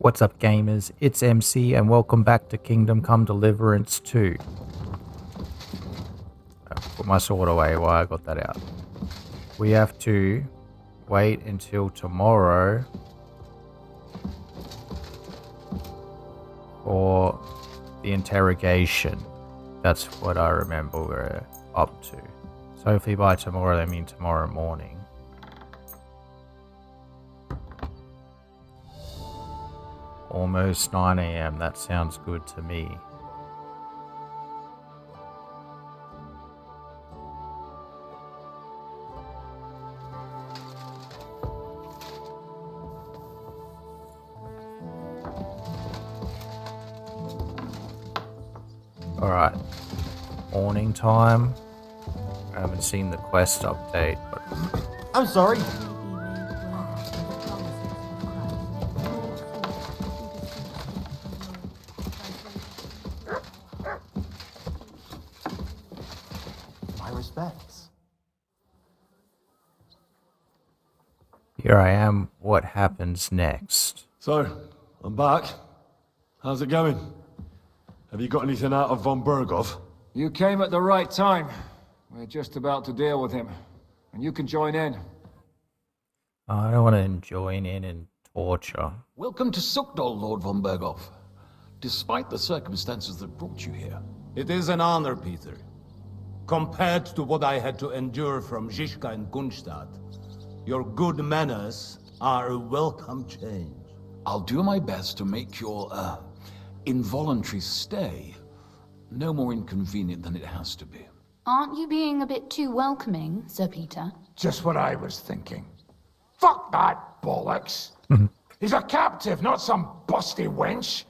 What's up, gamers? It's MC, and welcome back to Kingdom Come Deliverance II. Put my sword away while I got that out. We have to wait until tomorrow for the interrogation. That's what I remember we're up to. So hopefully by tomorrow, I mean tomorrow morning. Almost 9 AM, that sounds good to me. Alright, morning time. I haven't seen the quest update, but... I'm sorry. Here I am. What happens next? So, I'm back. How's it going? Have you got anything out of von Bergow? You came at the right time. We're just about to deal with him. And you can join in. I don't want to join in torture. Welcome to Sukdal, Lord von Bergow. Despite the circumstances that brought you here. It is an honor, Peter. Compared to what I had to endure from Žižka and Kunstadt, your good manners are a welcome change. I'll do my best to make your, involuntary stay no more inconvenient than it has to be. Aren't you being a bit too welcoming, Sir Peter? Just what I was thinking. Fuck that bollocks. He's a captive, not some busty wench.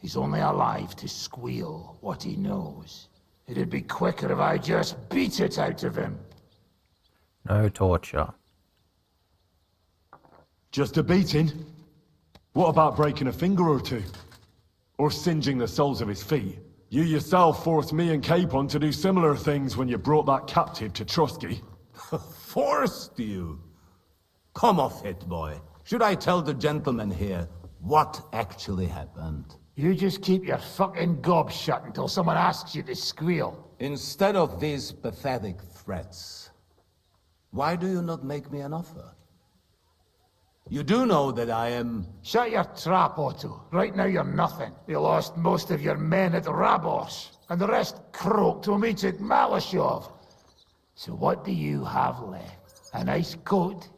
He's only alive to squeal what he knows. It'd be quicker if I just beat it out of him. No torture. Just a beating? What about breaking a finger or two? Or singeing the soles of his feet? You yourself forced me and Capon to do similar things when you brought that captive to Trosky. Forced you? Come off it, boy. Should I tell the gentleman here what actually happened? You just keep your fucking gob shut until someone asks you to squeal. Instead of these pathetic threats, why do you not make me an offer? You do know that I am... Shut your trap, Otto. Right now you're nothing. You lost most of your men at Rabos, and the rest croaked to meet at Malashov. So what do you have left? A nice coat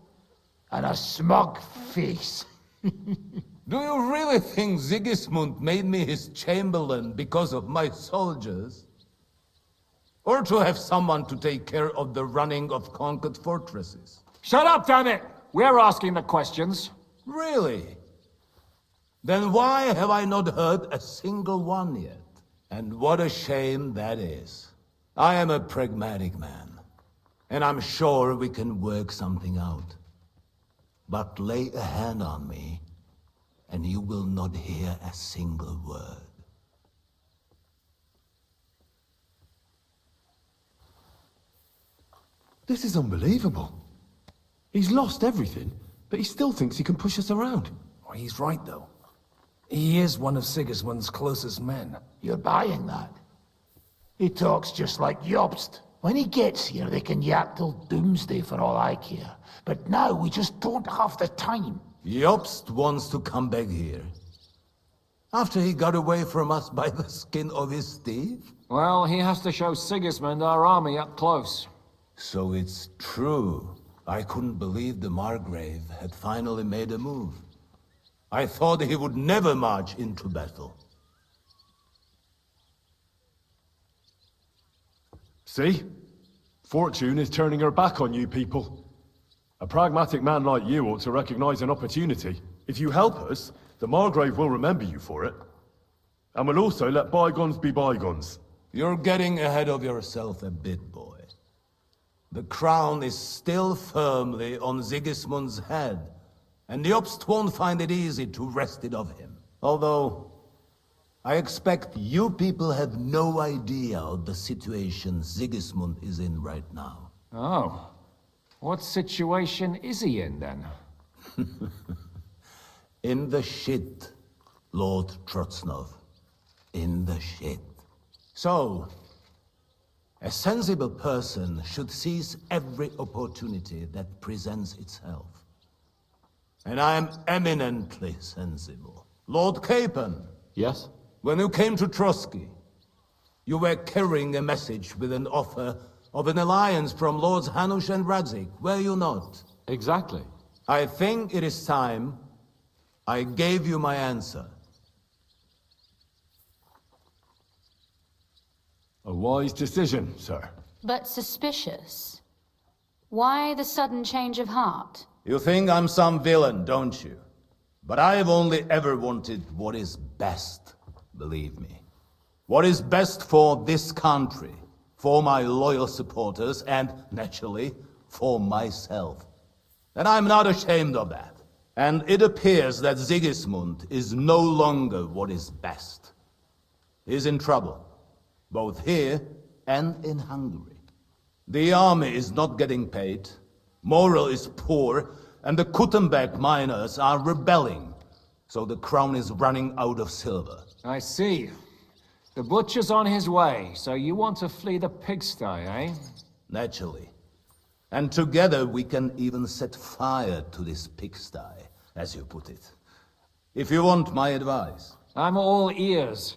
and a smug face. Do you really think Sigismund made me his chamberlain because of my soldiers? Or to have someone to take care of the running of conquered fortresses? Shut up, damn it! We're asking the questions. Really? Then why have I not heard a single one yet? And what a shame that is. I am a pragmatic man, and I'm sure we can work something out. But lay a hand on me, and you will not hear a single word. This is unbelievable. He's lost everything, but he still thinks he can push us around. Well, he's right, though. He is one of Sigismund's closest men. You're buying that? He talks just like Jobst. When he gets here, they can yap till doomsday for all I care. But now we just don't have the time. Jobst wants to come back here. After he got away from us by the skin of his teeth? Well, he has to show Sigismund our army up close. So it's true. I couldn't believe the Margrave had finally made a move. I thought he would never march into battle. See? Fortune is turning her back on you people. A pragmatic man like you ought to recognize an opportunity. If you help us, the Margrave will remember you for it. And will also let bygones be bygones. You're getting ahead of yourself a bit, boy. The crown is still firmly on Sigismund's head, and Jobst won't find it easy to wrest it of him. Although, I expect you people have no idea of the situation Sigismund is in right now. Oh. What situation is he in, then? In the shit, Lord Trotsnov. In the shit. So, a sensible person should seize every opportunity that presents itself. And I am eminently sensible. Lord Capon. Yes? When you came to Trosky, you were carrying a message with an offer of an alliance from Lords Hanush and Radzik, were you not? Exactly. I think it is time I gave you my answer. A wise decision, sir. But suspicious. Why the sudden change of heart? You think I'm some villain, don't you? But I have only ever wanted what is best, believe me. What is best for this country, for my loyal supporters, and, naturally, for myself. And I'm not ashamed of that. And it appears that Sigismund is no longer what is best. He's in trouble, both here and in Hungary. The army is not getting paid, morale is poor, and the Kuttenberg miners are rebelling. So the crown is running out of silver. I see. The butcher's on his way, so you want to flee the pigsty, eh? Naturally. And together we can even set fire to this pigsty, as you put it. If you want my advice. I'm all ears,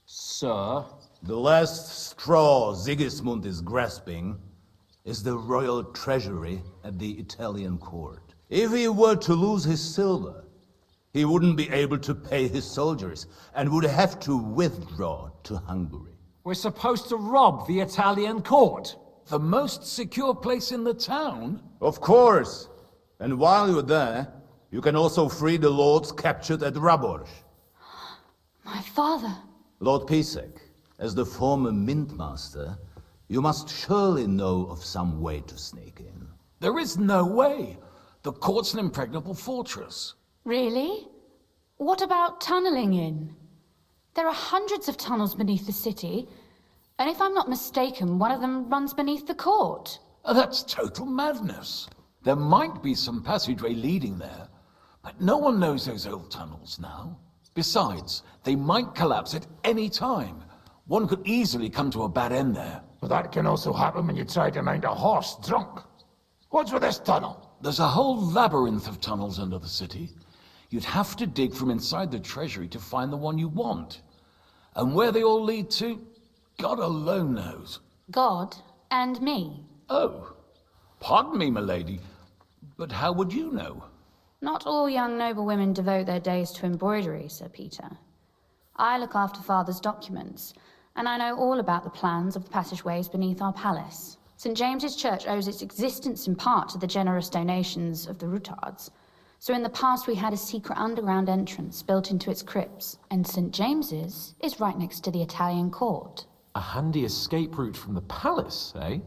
sir. The last straw Sigismund is grasping is the royal treasury at the Italian court. If he were to lose his silver, he wouldn't be able to pay his soldiers and would have to withdraw to Hungary. We're supposed to rob the Italian court. The most secure place in the town? Of course. And while you're there, you can also free the lords captured at Raborz. My father. Lord Pisek, as the former mint master, you must surely know of some way to sneak in. There is no way. The court's an impregnable fortress. Really? What about tunneling in? There are hundreds of tunnels beneath the city, and if I'm not mistaken, one of them runs beneath the court. That's total madness. There might be some passageway leading there, but no one knows those old tunnels now. Besides, they might collapse at any time. One could easily come to a bad end there. But that can also happen when you try to mount a horse drunk. What's with this tunnel? There's a whole labyrinth of tunnels under the city. You'd have to dig from inside the treasury to find the one you want. And where they all lead to, God alone knows. God and me. Oh, pardon me, milady, but how would you know? Not all young noblewomen devote their days to embroidery, Sir Peter. I look after Father's documents, and I know all about the plans of the passageways beneath our palace. St. James's Church owes its existence in part to the generous donations of the Rutards. So in the past we had a secret underground entrance built into its crypts, and St. James's is right next to the Italian court. A handy escape route from the palace, eh?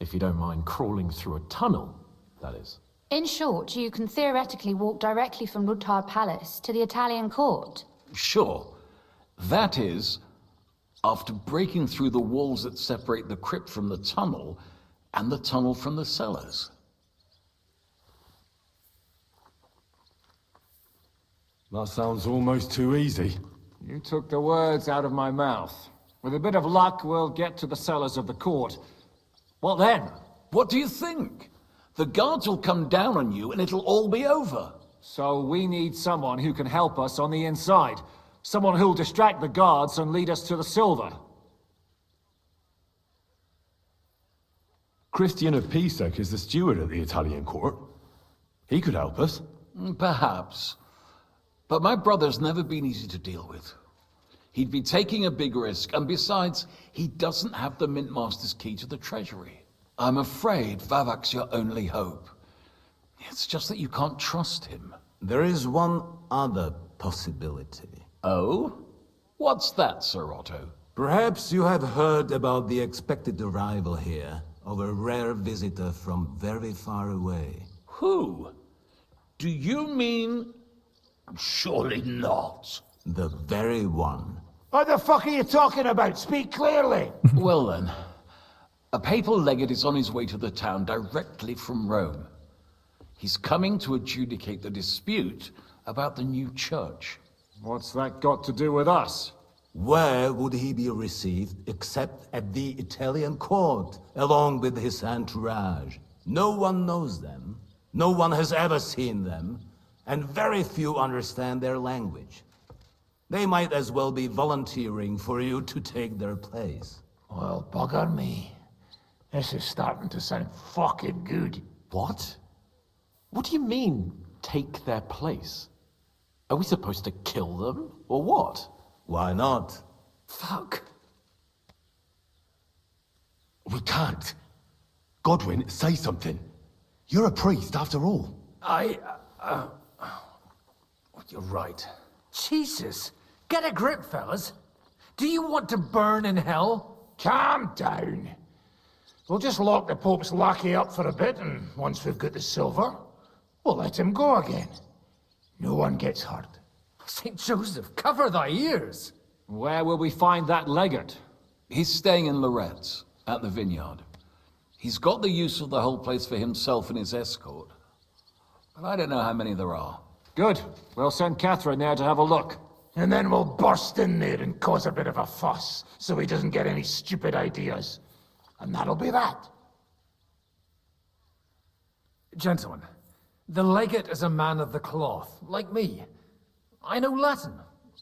If you don't mind crawling through a tunnel, that is. In short, you can theoretically walk directly from Rutard Palace to the Italian court. Sure. That is, after breaking through the walls that separate the crypt from the tunnel, and the tunnel from the cellars. That sounds almost too easy. You took the words out of my mouth. With a bit of luck, we'll get to the cellars of the court. What then? What do you think? The guards will come down on you and it'll all be over. So we need someone who can help us on the inside. Someone who'll distract the guards and lead us to the silver. Christian of Pisek is the steward at the Italian court. He could help us. Perhaps. But my brother's never been easy to deal with. He'd be taking a big risk, and besides, he doesn't have the Mint Master's key to the treasury. I'm afraid Vavak's your only hope. It's just that you can't trust him. There is one other possibility. Oh? What's that, Sir Otto? Perhaps you have heard about the expected arrival here of a rare visitor from very far away. Who? Do you mean... Surely not. The very one. What the fuck are you talking about? Speak clearly. Well then, a papal legate is on his way to the town directly from Rome. He's coming to adjudicate the dispute about the new church. What's that got to do with us? Where would he be received except at the Italian court, along with his entourage? No one knows them, no one has ever seen them, and very few understand their language. They might as well be volunteering for you to take their place. Well, bugger me. This is starting to sound fucking good. What? What do you mean, take their place? Are we supposed to kill them, or what? Why not? Fuck. We can't. Godwin, say something. You're a priest, after all. You're right. Jesus! Get a grip, fellas. Do you want to burn in hell? Calm down. We'll just lock the Pope's lackey up for a bit, and once we've got the silver, we'll let him go again. No one gets hurt. St. Joseph, cover thy ears! Where will we find that legate? He's staying in Loretz, at the vineyard. He's got the use of the whole place for himself and his escort. But I don't know how many there are. Good. We'll send Katherine there to have a look. And then we'll burst in there and cause a bit of a fuss, so he doesn't get any stupid ideas. And that'll be that. Gentlemen, the legate is a man of the cloth, like me. I know Latin,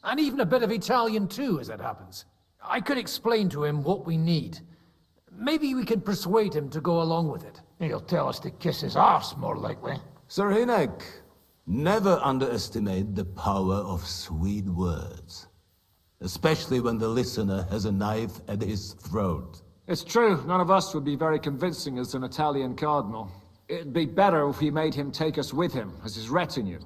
and even a bit of Italian too, as it happens. I could explain to him what we need. Maybe we can persuade him to go along with it. He'll tell us to kiss his arse, more likely. Sir Hinek, never underestimate the power of sweet words. Especially when the listener has a knife at his throat. It's true, none of us would be very convincing as an Italian cardinal. It'd be better if we made him take us with him, as his retinue.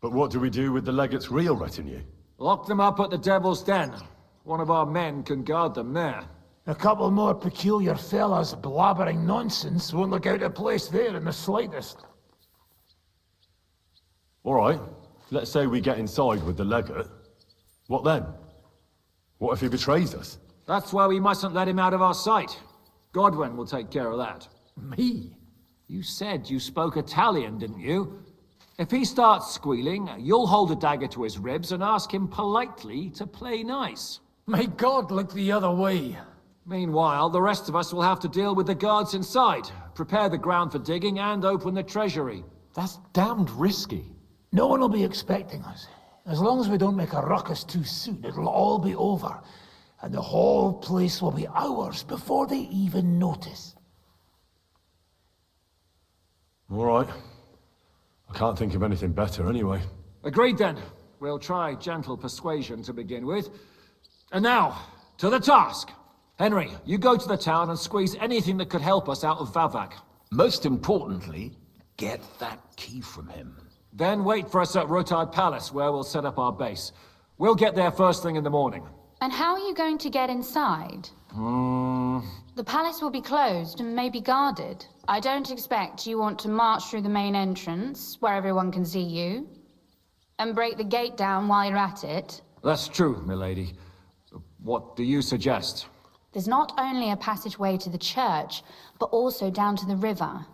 But what do we do with the legate's real retinue? Lock them up at the Devil's Den. One of our men can guard them there. A couple more peculiar fellas blabbering nonsense won't look out of place there in the slightest. All right, let's say we get inside with the legate. What then? What if he betrays us? That's why we mustn't let him out of our sight. Godwin will take care of that. Me? You said you spoke Italian, didn't you? If he starts squealing, you'll hold a dagger to his ribs and ask him politely to play nice. May God look the other way. Meanwhile, the rest of us will have to deal with the guards inside, prepare the ground for digging, and open the treasury. That's damned risky. No one will be expecting us. As long as we don't make a ruckus too soon, it'll all be over. And the whole place will be ours before they even notice. All right. I can't think of anything better anyway. Agreed then. We'll try gentle persuasion to begin with. And now, to the task! Henry, you go to the town and squeeze anything that could help us out of Vavak. Most importantly, get that key from him. Then wait for us at Rotard Palace, where we'll set up our base. We'll get there first thing in the morning. And how are you going to get inside? The palace will be closed and maybe guarded. I don't expect you want to march through the main entrance, where everyone can see you, and break the gate down while you're at it. That's true, milady. What do you suggest? There's not only a passageway to the church, but also down to the river.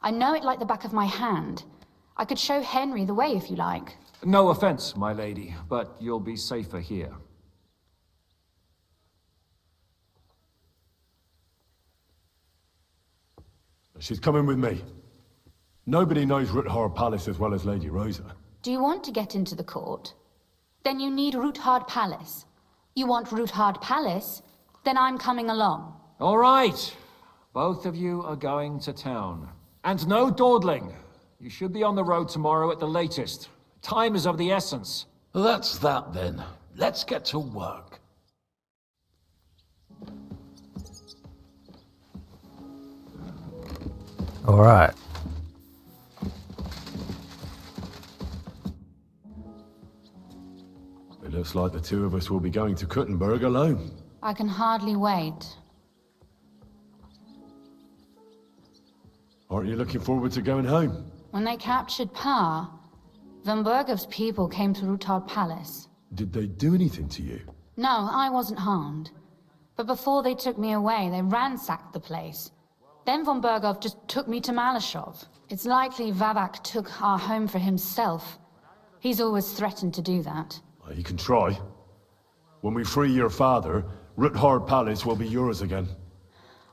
I know it like the back of my hand. I could show Henry the way if you like. No offense, my lady, but you'll be safer here. She's coming with me. Nobody knows Rutthard Palace as well as Lady Rosa. Do you want to get into the court? Then you need Rutthard Palace. You want Rutthard Palace? Then I'm coming along. All right. Both of you are going to town. And no dawdling. You should be on the road tomorrow at the latest. Time is of the essence. That's that then. Let's get to work. All right. It looks like the two of us will be going to Kuttenberg alone. I can hardly wait. Aren't you looking forward to going home? When they captured Pa, Van Bergov's people came to Rutthard Palace. Did they do anything to you? No, I wasn't harmed. But before they took me away, they ransacked the place. Then von Bergow just took me to Malashov. It's likely Vavak took our home for himself. He's always threatened to do that. Well, you can try. When we free your father, Ruthard Palace will be yours again.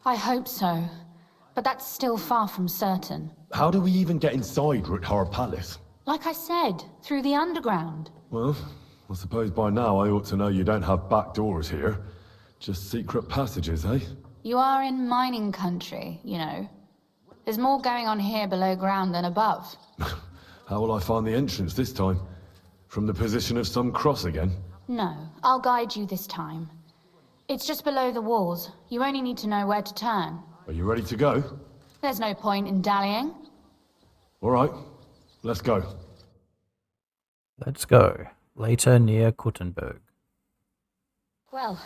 I hope so. But that's still far from certain. How do we even get inside Ruthard Palace? Like I said, through the underground. Well, I suppose by now I ought to know you don't have back doors here. Just secret passages, eh? You are in mining country, you know. There's more going on here below ground than above. How will I find the entrance this time? From the position of some cross again? No, I'll guide you this time. It's just below the walls. You only need to know where to turn. Are you ready to go? There's no point in dallying. All right, let's go. Let's go. Later near Kuttenberg. Well,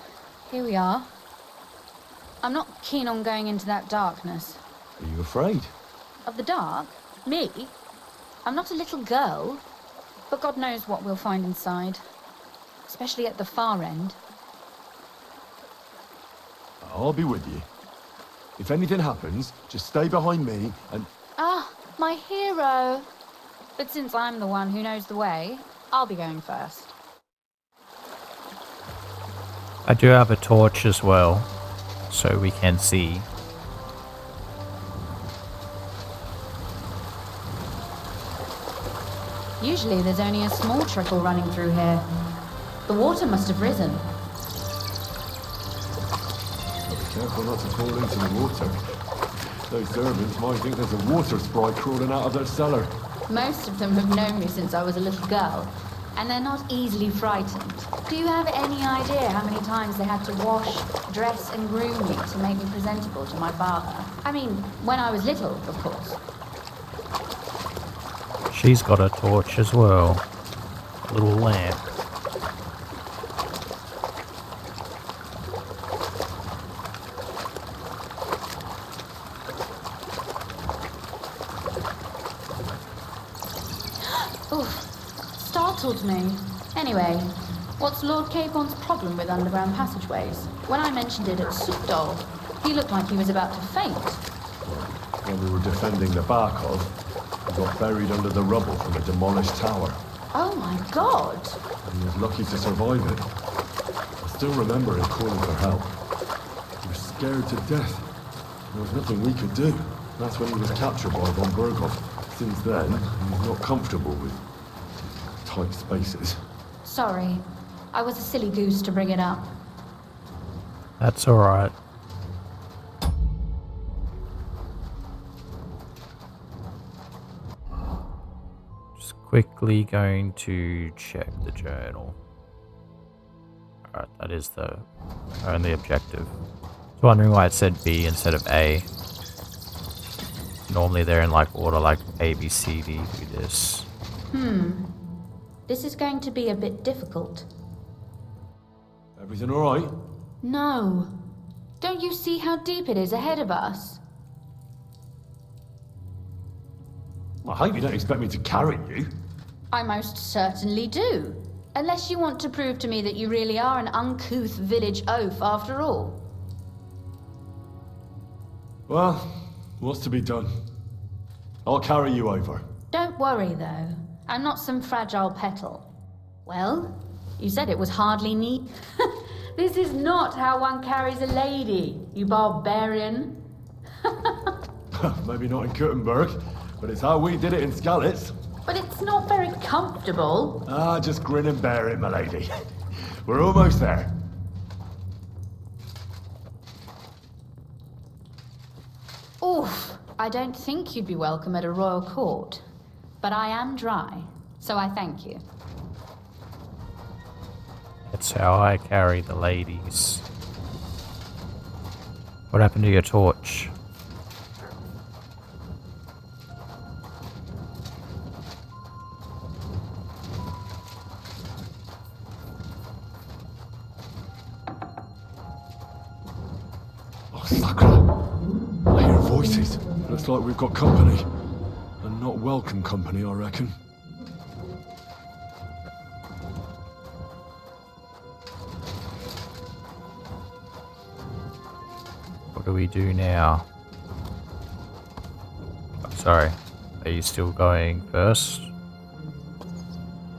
here we are. I'm not keen on going into that darkness. Are you afraid? Of the dark? Me? I'm not a little girl. But God knows what we'll find inside. Especially at the far end. I'll be with you. If anything happens, just stay behind me and... Ah, my hero! But since I'm the one who knows the way, I'll be going first. I do have a torch as well, so we can see. Usually there's only a small trickle running through here. The water must have risen. Be careful not to fall into the water. Those servants might think there's a water sprite crawling out of their cellar. Most of them have known me since I was a little girl, and they're not easily frightened. Do you have any idea how many times they had to wash, dress, and groom me to make me presentable to my father? I mean, when I was little, of course. She's got a torch as well. A little lamp. Startled me. Anyway, what's Lord Capon's problem with underground passageways? When I mentioned it at Sukdol, he looked like he was about to faint. When we were defending the Barkov, we got buried under the rubble from a demolished tower. Oh my god! He was lucky to survive it. I still remember him calling for help. He was scared to death. There was nothing we could do. That's when he was captured by von Bergow. Since then, he was not comfortable with tight spaces. Sorry. I was a silly goose to bring it up. That's alright. Just quickly going to check the journal. Alright, that is the only objective. I was wondering why it said B instead of A. Normally they're in like order like A, B, C, D, do this. This is going to be a bit difficult. Everything all right? No. Don't you see how deep it is ahead of us? I hope you don't expect me to carry you. I most certainly do. Unless you want to prove to me that you really are an uncouth village oaf after all. Well, what's to be done? I'll carry you over. Don't worry, though. I'm not some fragile petal. Well, you said it was hardly neat. This is not how one carries a lady, you barbarian. Maybe not in Kuttenberg, but it's how we did it in Skalitz. But it's not very comfortable. Ah, just grin and bear it, my lady. We're almost there. Oof, I don't think you'd be welcome at a royal court. But I am dry, so I thank you. That's how I carry the ladies. What happened to your torch? Oh, Sakra! I hear voices. Looks like we've got company. And not welcome company, I reckon. What do we do now? Oh, sorry. Are you still going first?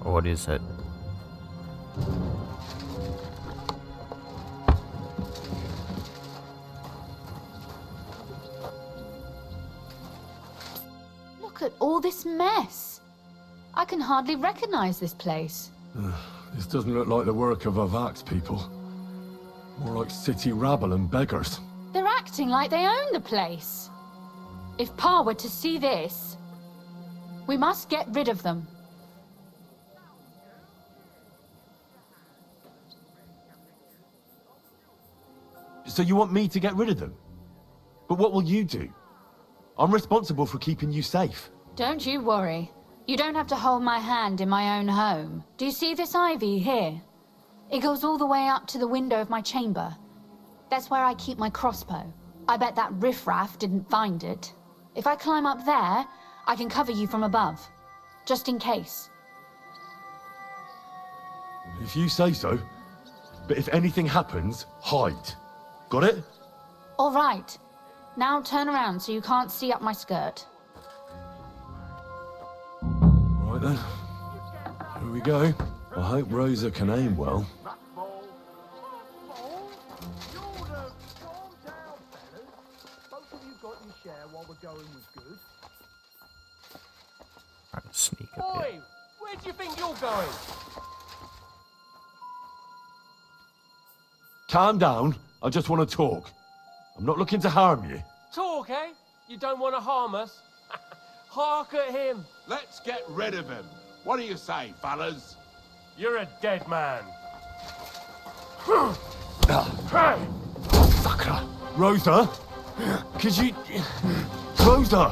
Or what is it? Look at all this mess. I can hardly recognize this place. This doesn't look like the work of Avak's people. More like city rabble and beggars. They're acting like they own the place. If Pa were to see this, we must get rid of them. So you want me to get rid of them? But what will you do? I'm responsible for keeping you safe. Don't you worry. You don't have to hold my hand in my own home. Do you see this ivy here? It goes all the way up to the window of my chamber. That's where I keep my crossbow. I bet that riffraff didn't find it. If I climb up there, I can cover you from above. Just in case. If you say so. But if anything happens, hide. Got it? All right. Now turn around so you can't see up my skirt. Right then. Here we go. I hope Rosa can aim well. Alright, sneak a bit. Oi! Where do you think you're going? Calm down. I just want to talk. I'm not looking to harm you. Talk, eh? You don't want to harm us? Hark at him. Let's get rid of him. What do you say, fellas? You're a dead man. Sakra! Rosa? Could you... Rosa!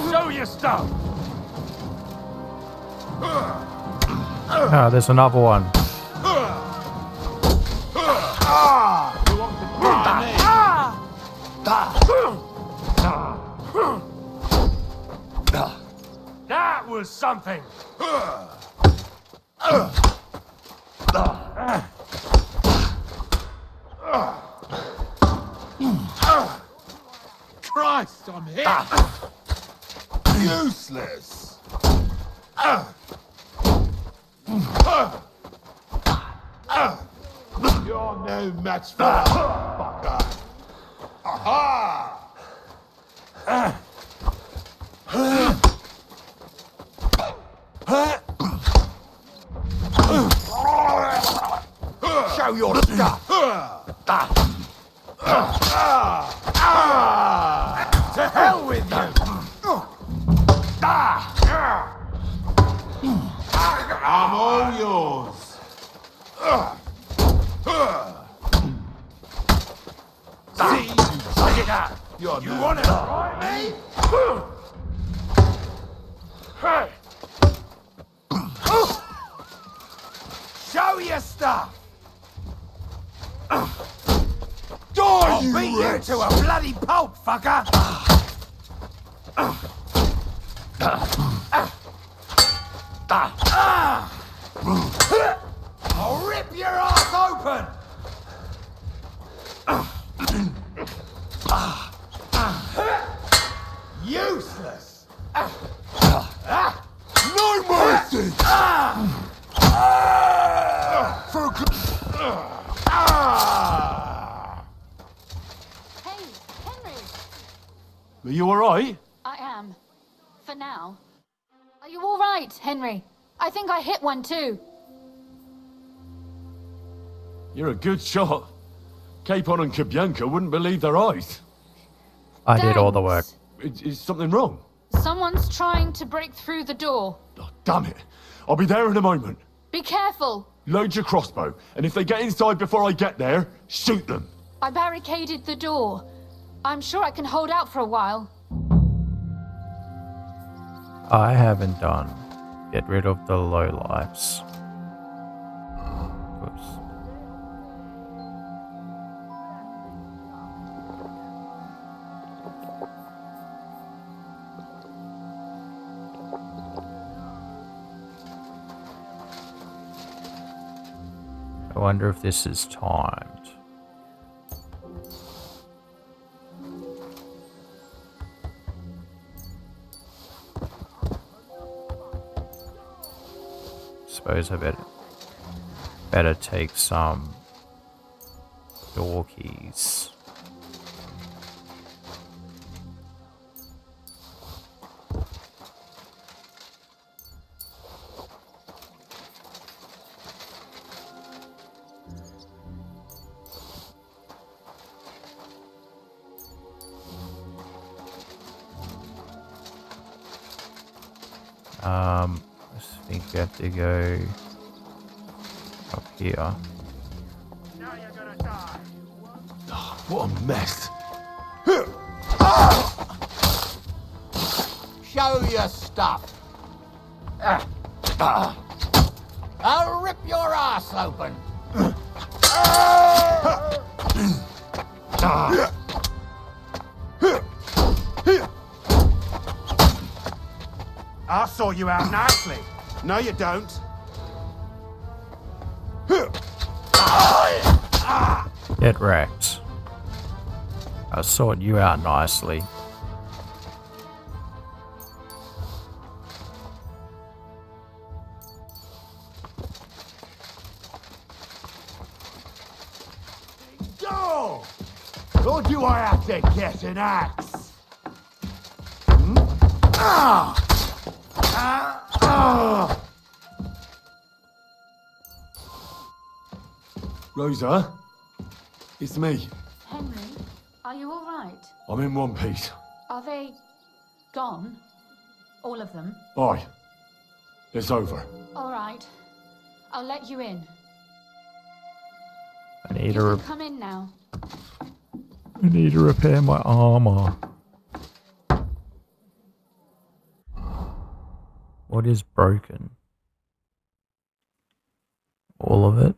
Show your stuff. Ah, there's another one. That was something. Christ, I'm hit! Useless! You're no match for that, fucker! Aha! Show your stuff! To hell with you! I'm all yours! See, check it out! You want to try me? Hey! Show your stuff! I'll beat you to a bloody pulp, fucker! I'll rip your ass open! Useless! No mercy! For Hey, Henry! Are you alright? I am. For now. Are you all right, Henry? I think I hit one too. You're a good shot. Capon and Kabianka wouldn't believe their eyes. I did all the work. Thanks. Is something wrong? Someone's trying to break through the door. Oh, damn it. I'll be there in a moment. Be careful. Load your crossbow, and if they get inside before I get there, shoot them. I barricaded the door. I'm sure I can hold out for a while. I haven't done. Get rid of the lowlifes. Oops. I wonder if this is timed. Suppose I better take some door keys. I think we have to go up here. What a mess. Show your stuff. I'll rip your ass open. I'll sort you out nicely. No, you don't. Get wrecked. I'll sort you out nicely. Go! Told you I had to get an axe. Rosa? It's me. Henry, are you all right? I'm in one piece. Are they gone? All of them? Aye. It's over. All right. I'll let you in. I need You can come in now. I need to repair my armor. What is broken? All of it?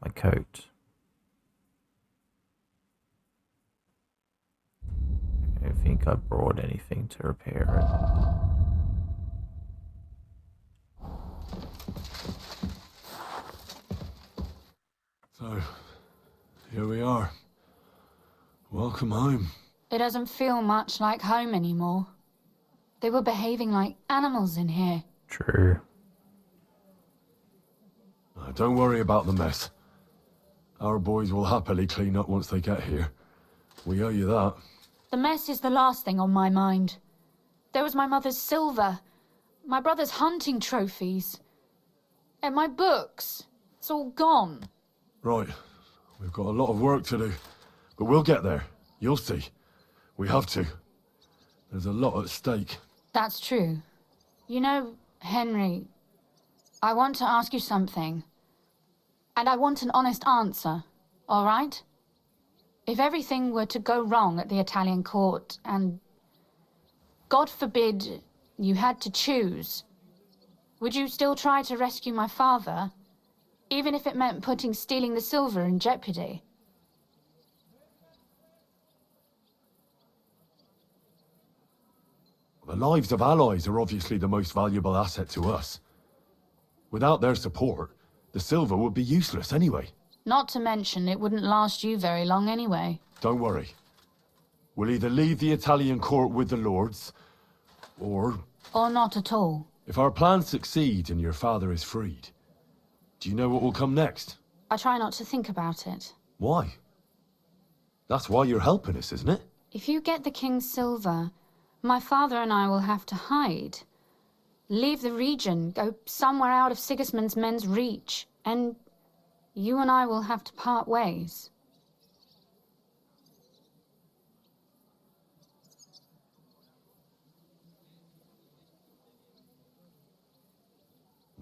My coat. I don't think I brought anything to repair it. So, here we are. Welcome home. It doesn't feel much like home anymore. They were behaving like animals in here. True. Don't worry about the mess. Our boys will happily clean up once they get here. We owe you that. The mess is the last thing on my mind. There was my mother's silver, my brother's hunting trophies, and my books. It's all gone. Right. We've got a lot of work to do. But we'll get there. You'll see. We have to. There's a lot at stake. That's true. You know, Henry, I want to ask you something. And I want an honest answer, all right? If everything were to go wrong at the Italian court and, God forbid, you had to choose, would you still try to rescue my father, even if it meant putting stealing the silver in jeopardy? The lives of allies are obviously the most valuable asset to us. Without their support, the silver would be useless anyway. Not to mention, it wouldn't last you very long anyway. Don't worry. We'll either leave the Italian court with the lords, or... Or not at all. If our plans succeed and your father is freed, do you know what will come next? I try not to think about it. Why? That's why you're helping us, isn't it? If you get the king's silver, my father and I will have to hide. Leave the region, go somewhere out of Sigismund's men's reach, and you and I will have to part ways.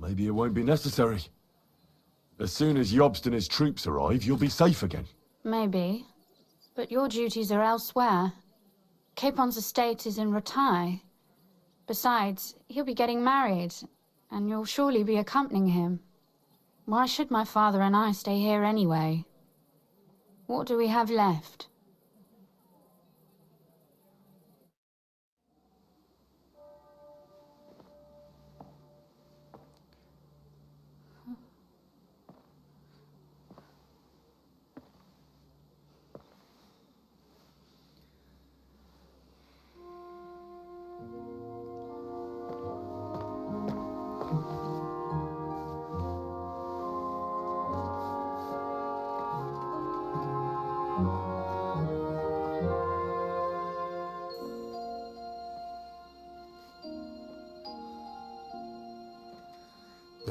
Maybe it won't be necessary. As soon as Jobst and his troops arrive, you'll be safe again. Maybe. But your duties are elsewhere. Capon's estate is in Retaille. Besides, he'll be getting married, and you'll surely be accompanying him. Why should my father and I stay here anyway? What do we have left?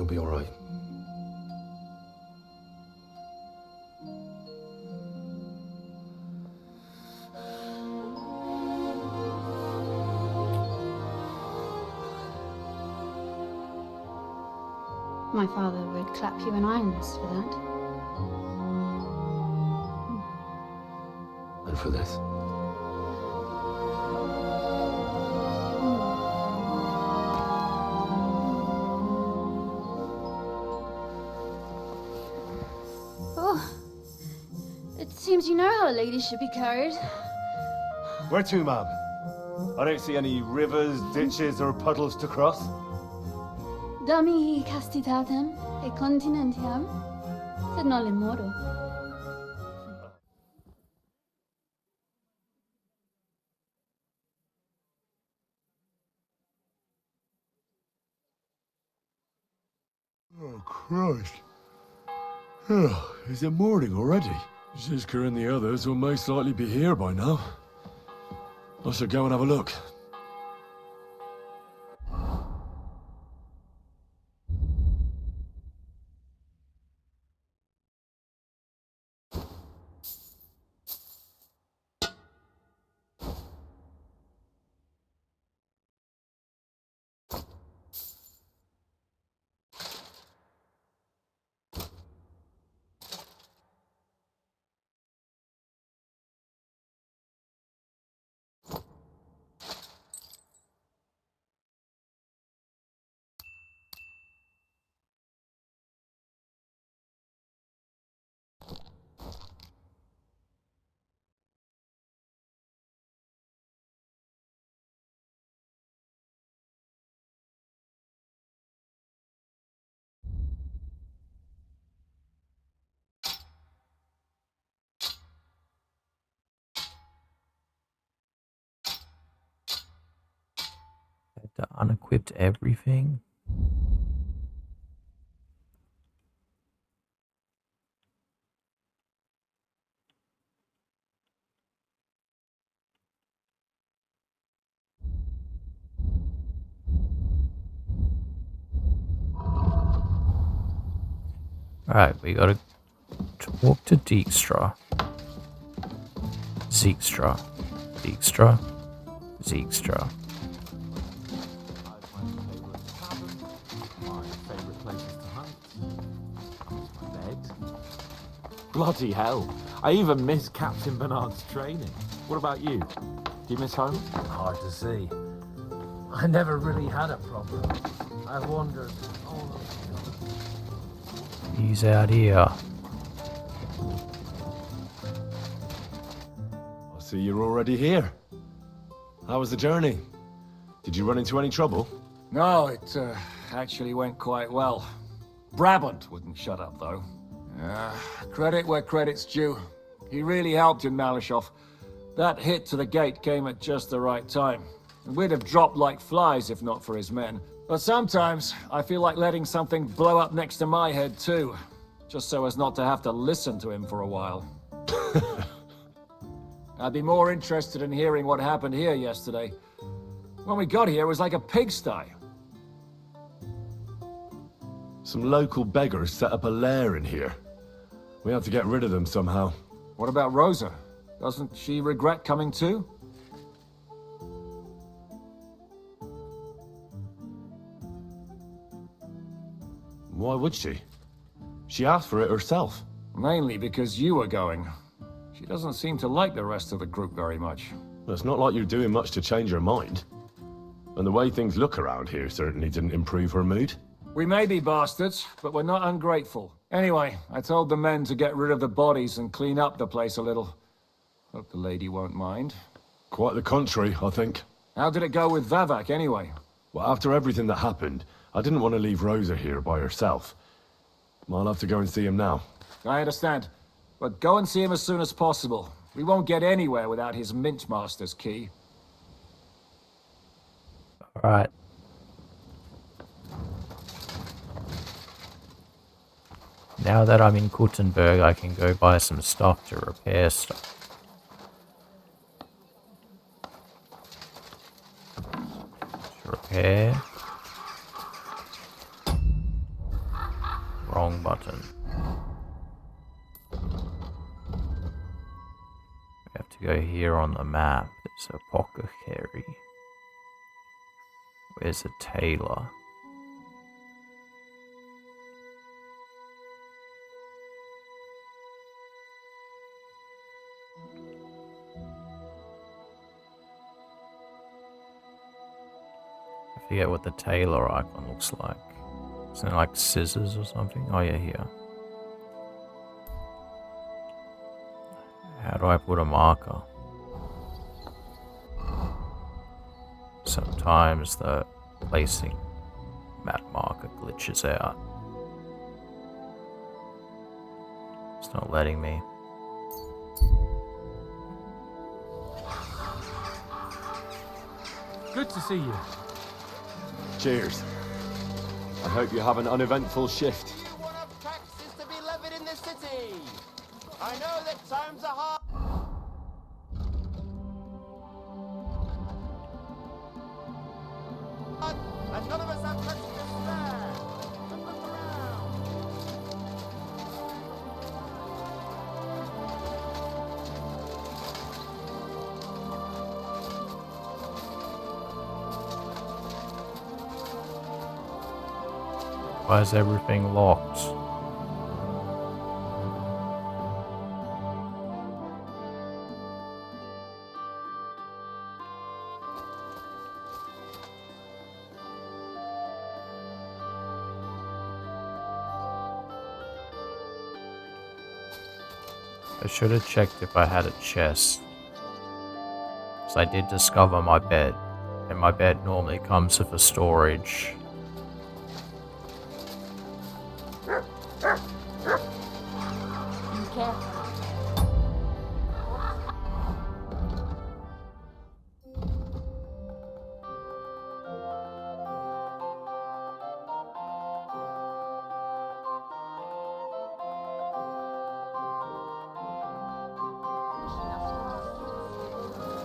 You'll be all right. My father would clap you in irons for that. And for this. Oh, it seems you know how a lady should be carried. Where to, ma'am? I don't see any rivers, ditches, or puddles to cross. Dami castitatem e continentiam, sed non in modo. Oh, Christ. Oh, is it morning already? Žižka and the others will most likely be here by now. I should go and have a look. To unequip everything. Alright, we gotta talk to Dijkstra. Zijkstra. Dijkstra. Zijkstra. Bloody hell. I even miss Captain Bernard's training. What about you? Do you miss home? Hard to see. I never really had a problem. I've wandered all over. He's out here. I see you're already here. How was the journey? Did you run into any trouble? No, it actually went quite well. Brabant wouldn't shut up, though. Credit where credit's due. He really helped in Malishov. That hit to the gate came at just the right time. We'd have dropped like flies if not for his men. But sometimes, I feel like letting something blow up next to my head too. Just so as not to have to listen to him for a while. I'd be more interested in hearing what happened here yesterday. When we got here, it was like a pigsty. Some local beggars set up a lair in here. We have to get rid of them somehow. What about Rosa? Doesn't she regret coming too? Why would she? She asked for it herself. Mainly because you were going. She doesn't seem to like the rest of the group very much. Well, it's not like you're doing much to change her mind. And the way things look around here certainly didn't improve her mood. We may be bastards, but we're not ungrateful. Anyway, I told the men to get rid of the bodies and clean up the place a little. Hope the lady won't mind. Quite the contrary, I think. How did it go with Vavak, anyway? Well, after everything that happened, I didn't want to leave Rosa here by herself. I'll have to go and see him now. I understand. But go and see him as soon as possible. We won't get anywhere without his Mint Master's key. Alright. Now that I'm in Kuttenberg, I can go buy some stuff to repair stuff. Wrong button. We have to go here on the map. There's a apothecary. Where's a tailor? I forget what the tailor icon looks like. Isn't it like scissors or something? Oh yeah, here. How do I put a marker? Sometimes the placing map marker glitches out. It's not letting me. Good to see you. Cheers. I hope you have an uneventful shift. Do you want of taxes to be levied in this city? I know that times are hard. And none of us have much to spare. But look around. Why is everything locked? I should have checked if I had a chest. Because I did discover my bed. And my bed normally comes with a storage.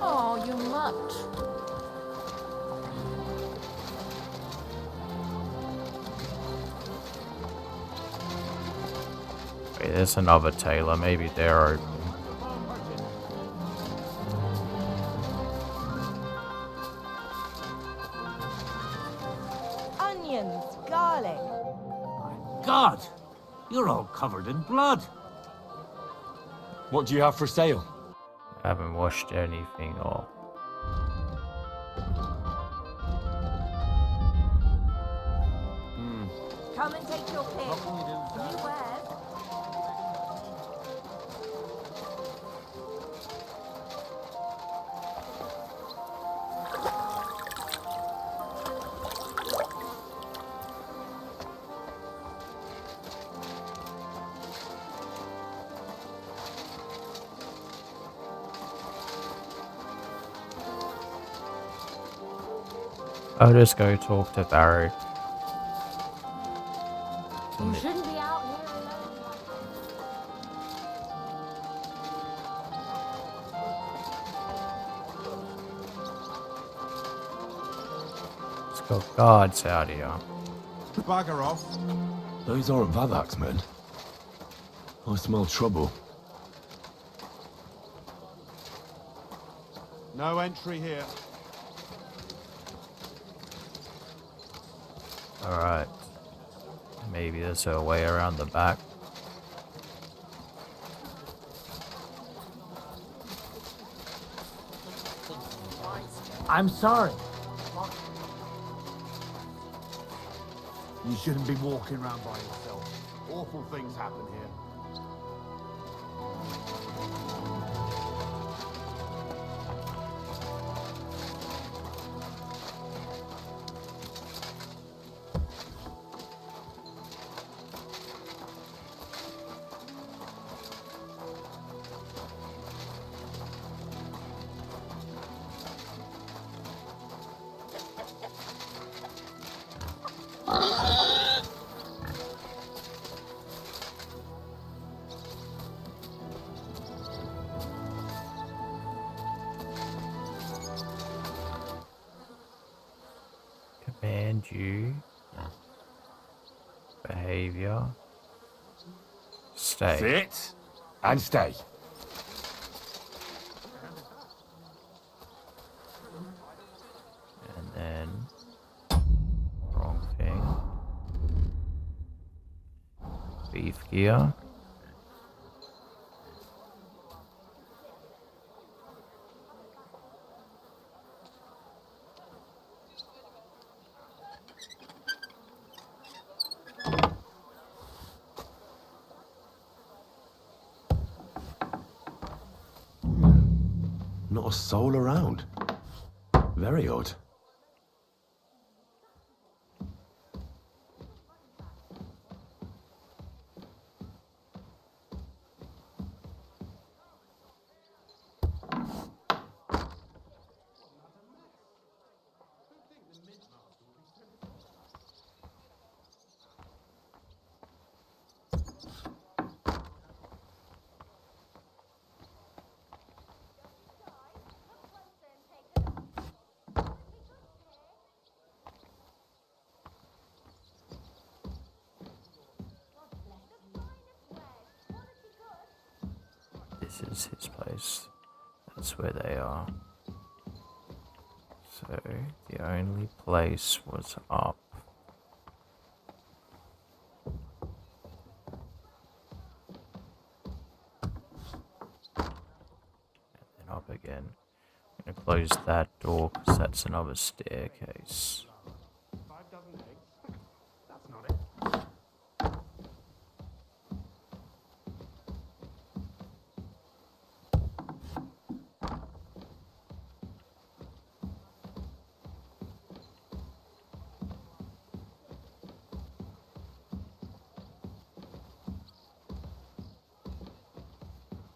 Oh, you Mutt. Wait, there's another tailor. Maybe they're open. Onions, garlic. God, you're all covered in blood. What do you have for sale? I haven't washed anything off. Come and take your pick. Beware. I'll just go talk to Barry. You shouldn't be out here alone. It's got guards out here. Bugger off. Those aren't Vavak's men. I smell trouble. No entry here. Alright. Maybe there's a way around the back. I'm sorry. You shouldn't be walking around by yourself. Awful things happen here. Command you. Behavior. stay. Sit and stay. And then wrong thing. Beef gear. Not a soul around. Very odd. This is his place. That's where they are. So the only place was up. And then up again. I'm gonna close that door because that's another staircase. 5 dozen eggs? That's not it.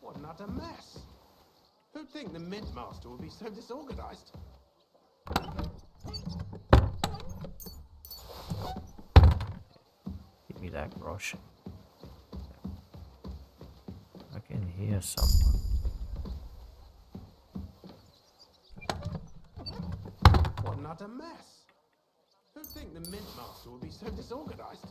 What not a mess. Who'd think the mint master would be so disorganized? Give me that grosh. I can hear someone. What not a mess. Who'd think the mint master would be so disorganized?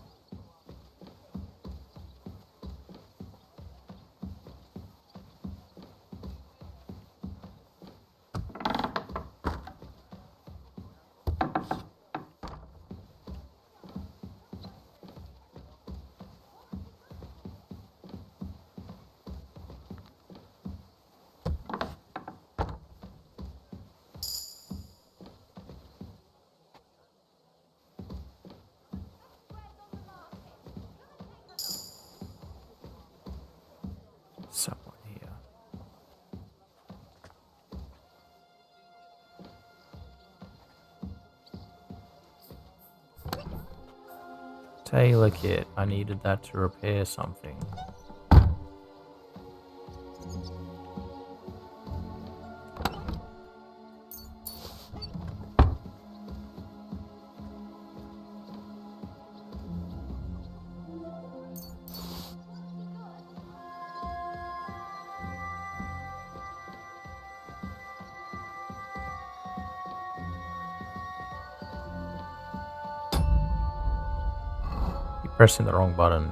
Someone here. Tailor kit. I needed that to repair something. Pressing the wrong button.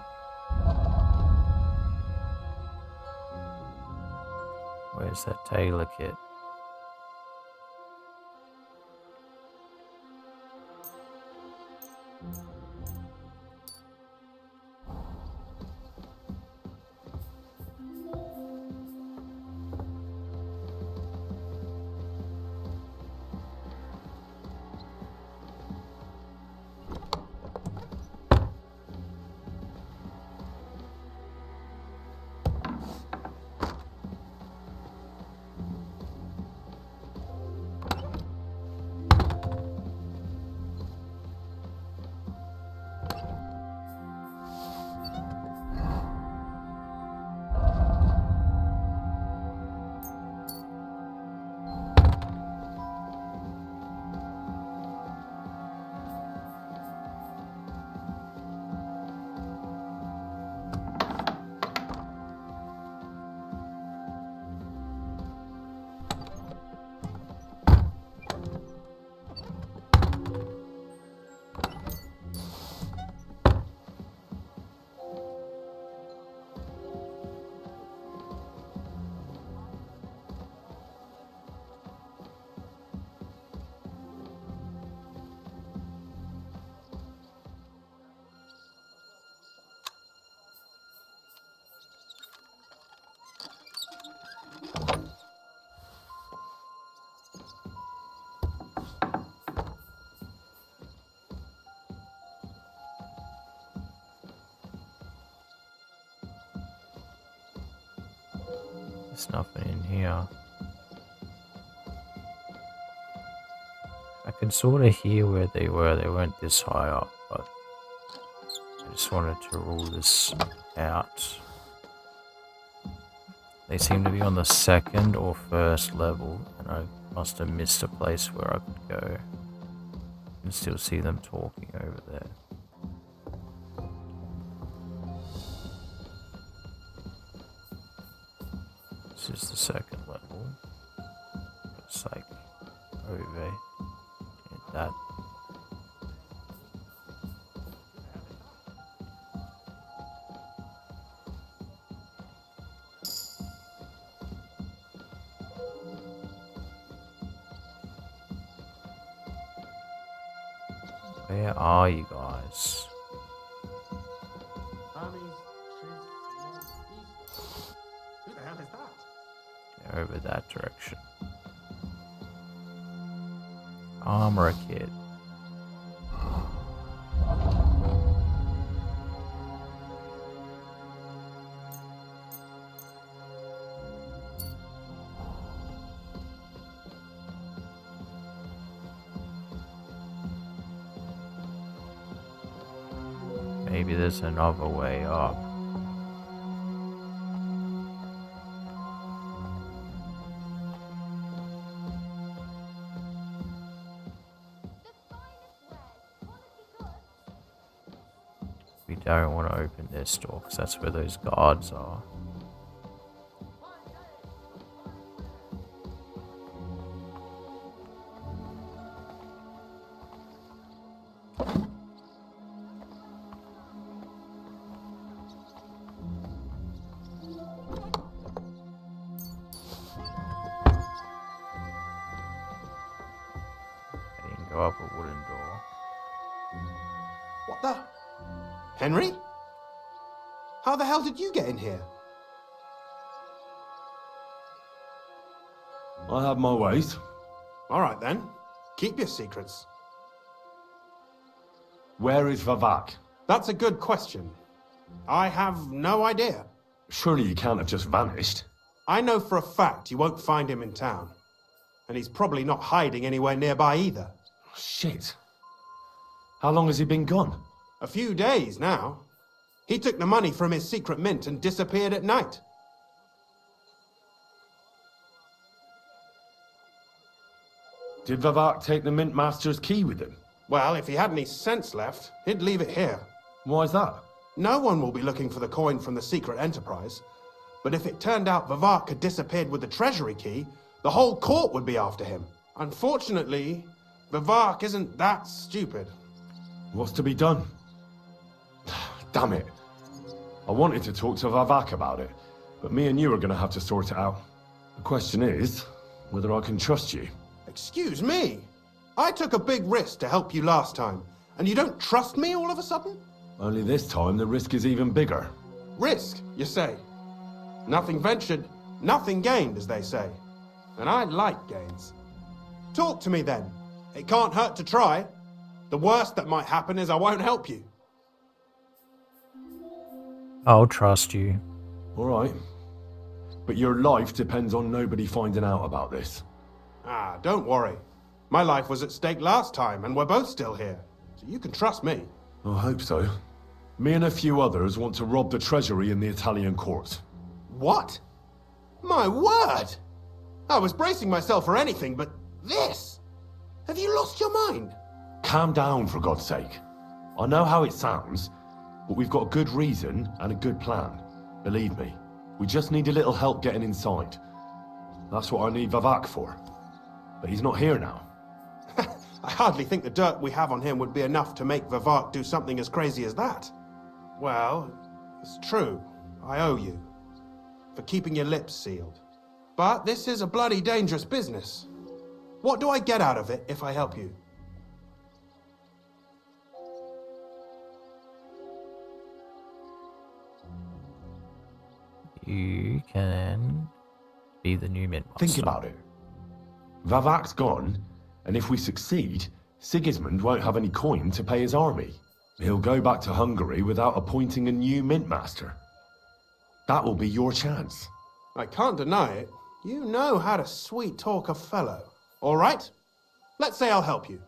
Where's that tailor kit? There's nothing in here. I can sort of hear where they were. They weren't this high up, but I just wanted to rule this out. They seem to be on the second or first level, and I must have missed a place where I could go. I can still see them talking over there. This is the second level. Looks like over in that. Where are you guys? Who the hell is that? Over that direction. Armor kit. Maybe there's another way up. We don't want to open this door because that's where those guards are. Go up a wooden door. What the? Henry? How the hell did you get in here? I have my ways. All right then. Keep your secrets. Where is Vavak? That's a good question. I have no idea. Surely he can't have just vanished. I know for a fact you won't find him in town. And he's probably not hiding anywhere nearby either. Shit. How long has he been gone? A few days now. He took the money from his secret mint and disappeared at night. Did Vavak take the Mint Master's key with him? Well, if he had any sense left, he'd leave it here. Why's that? No one will be looking for the coin from the secret enterprise. But if it turned out Vavak had disappeared with the treasury key, the whole court would be after him. Unfortunately, Vavak isn't that stupid. What's to be done? Damn it. I wanted to talk to Vavak about it, but me and you are going to have to sort it out. The question is, whether I can trust you. Excuse me? I took a big risk to help you last time, and you don't trust me all of a sudden? Only this time the risk is even bigger. Risk, you say? Nothing ventured, nothing gained, as they say. And I like gains. Talk to me then. It can't hurt to try. The worst that might happen is I won't help you. I'll trust you. All right. But your life depends on nobody finding out about this. Ah, don't worry. My life was at stake last time, and we're both still here. So you can trust me. I hope so. Me and a few others want to rob the treasury in the Italian court. What? My word! I was bracing myself for anything but this. Have you lost your mind? Calm down, for God's sake. I know how it sounds, but we've got a good reason and a good plan. Believe me, we just need a little help getting inside. That's what I need Vavak for. But he's not here now. I hardly think the dirt we have on him would be enough to make Vavak do something as crazy as that. Well, it's true. I owe you. For keeping your lips sealed. But this is a bloody dangerous business. What do I get out of it if I help you? You can be the new Mint Master. Think about it. Vavak's gone, and if we succeed, Sigismund won't have any coin to pay his army. He'll go back to Hungary without appointing a new Mint Master. That will be your chance. I can't deny it. You know how to sweet-talk a fellow. All right? Let's say I'll help you.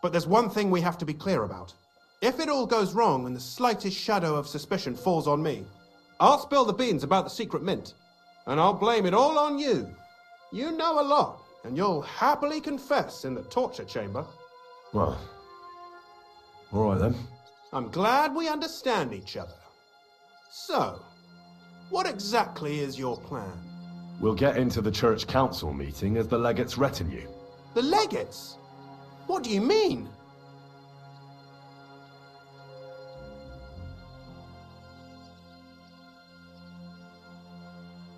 But there's one thing we have to be clear about. If it all goes wrong and the slightest shadow of suspicion falls on me, I'll spill the beans about the secret mint. And I'll blame it all on you. You know a lot, and you'll happily confess in the torture chamber. Well, all right then. I'm glad we understand each other. So, what exactly is your plan? We'll get into the church council meeting as the legate's retinue. The legates? What do you mean?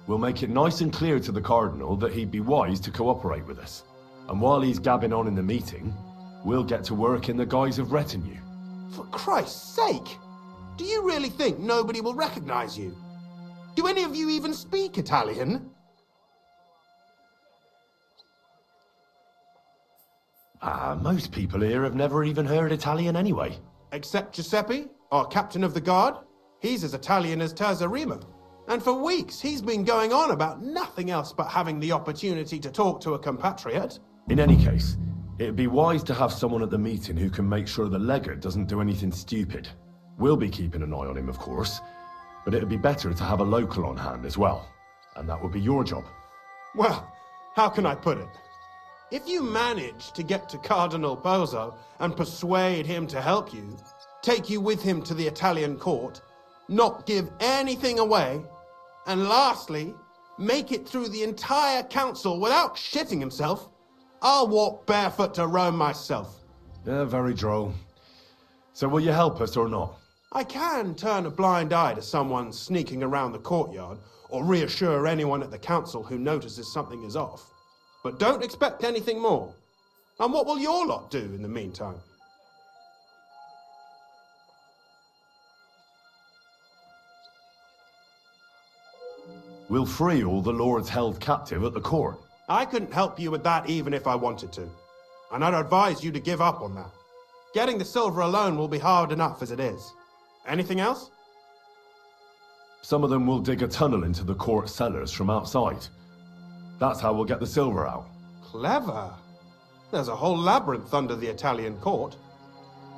We'll make it nice and clear to the Cardinal that he'd be wise to cooperate with us. And while he's gabbing on in the meeting, we'll get to work in the guise of retinue. For Christ's sake! Do you really think nobody will recognize you? Do any of you even speak Italian? Most people here have never even heard Italian anyway. Except Giuseppe, our captain of the guard. He's as Italian as Terzarima. And for weeks, he's been going on about nothing else but having the opportunity to talk to a compatriot. In any case, it'd be wise to have someone at the meeting who can make sure the legate doesn't do anything stupid. We'll be keeping an eye on him, of course, but it'd be better to have a local on hand as well. And that would be your job. Well, how can I put it? If you manage to get to Cardinal Pozzo and persuade him to help you, take you with him to the Italian court, not give anything away, and lastly, make it through the entire council without shitting himself, I'll walk barefoot to Rome myself. Yeah, very droll. So will you help us or not? I can turn a blind eye to someone sneaking around the courtyard, or reassure anyone at the council who notices something is off. But don't expect anything more. And what will your lot do in the meantime? We'll free all the lords held captive at the court. I couldn't help you with that even if I wanted to. And I'd advise you to give up on that. Getting the silver alone will be hard enough as it is. Anything else? Some of them will dig a tunnel into the court cellars from outside. That's how we'll get the silver out. Clever. There's a whole labyrinth under the Italian court.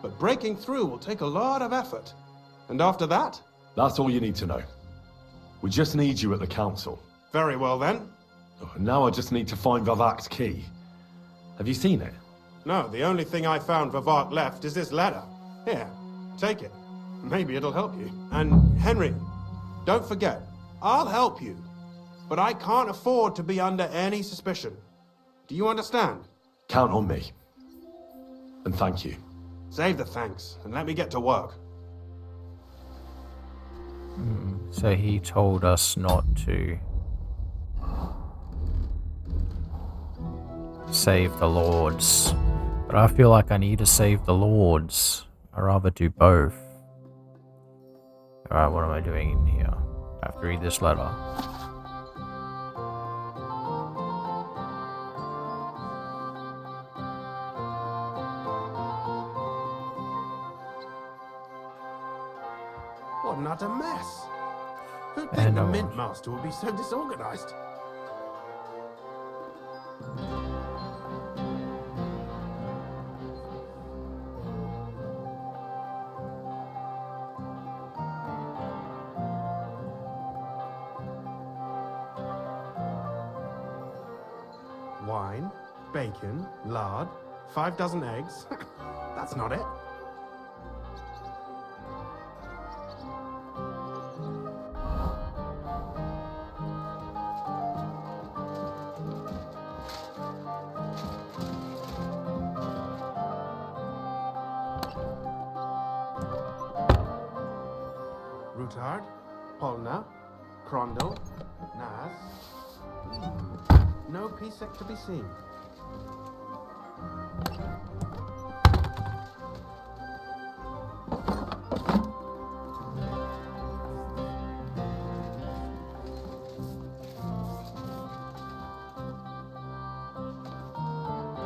But breaking through will take a lot of effort. And after that? That's all you need to know. We just need you at the council. Very well then. Now I just need to find Vivac's key. Have you seen it? No, the only thing I found Vivac left is this letter. Here, take it. Maybe it'll help you. And Henry, don't forget, I'll help you. But I can't afford to be under any suspicion. Do you understand? Count on me. And thank you. Save the thanks, and let me get to work. So he told us not to save the lords. But I feel like I need to save the lords. I'd rather do both. Alright, what am I doing in here? I have to read this letter. What an utter mess. Who'd think the Mint Master would be so disorganized? Wine, bacon, lard, 5 dozen eggs. That's not it. Routard, Polna, Crondel, Nas. No Pisek to be seen.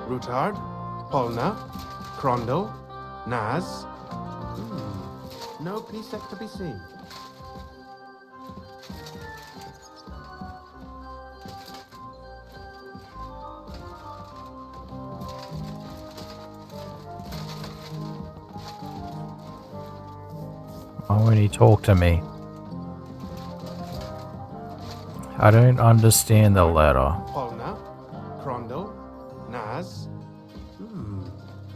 Routard, Polna, Crondel, Nas. No Pisek to be seen. Why won't he talk to me? I don't understand the letter. Polna, Krondel, Naz.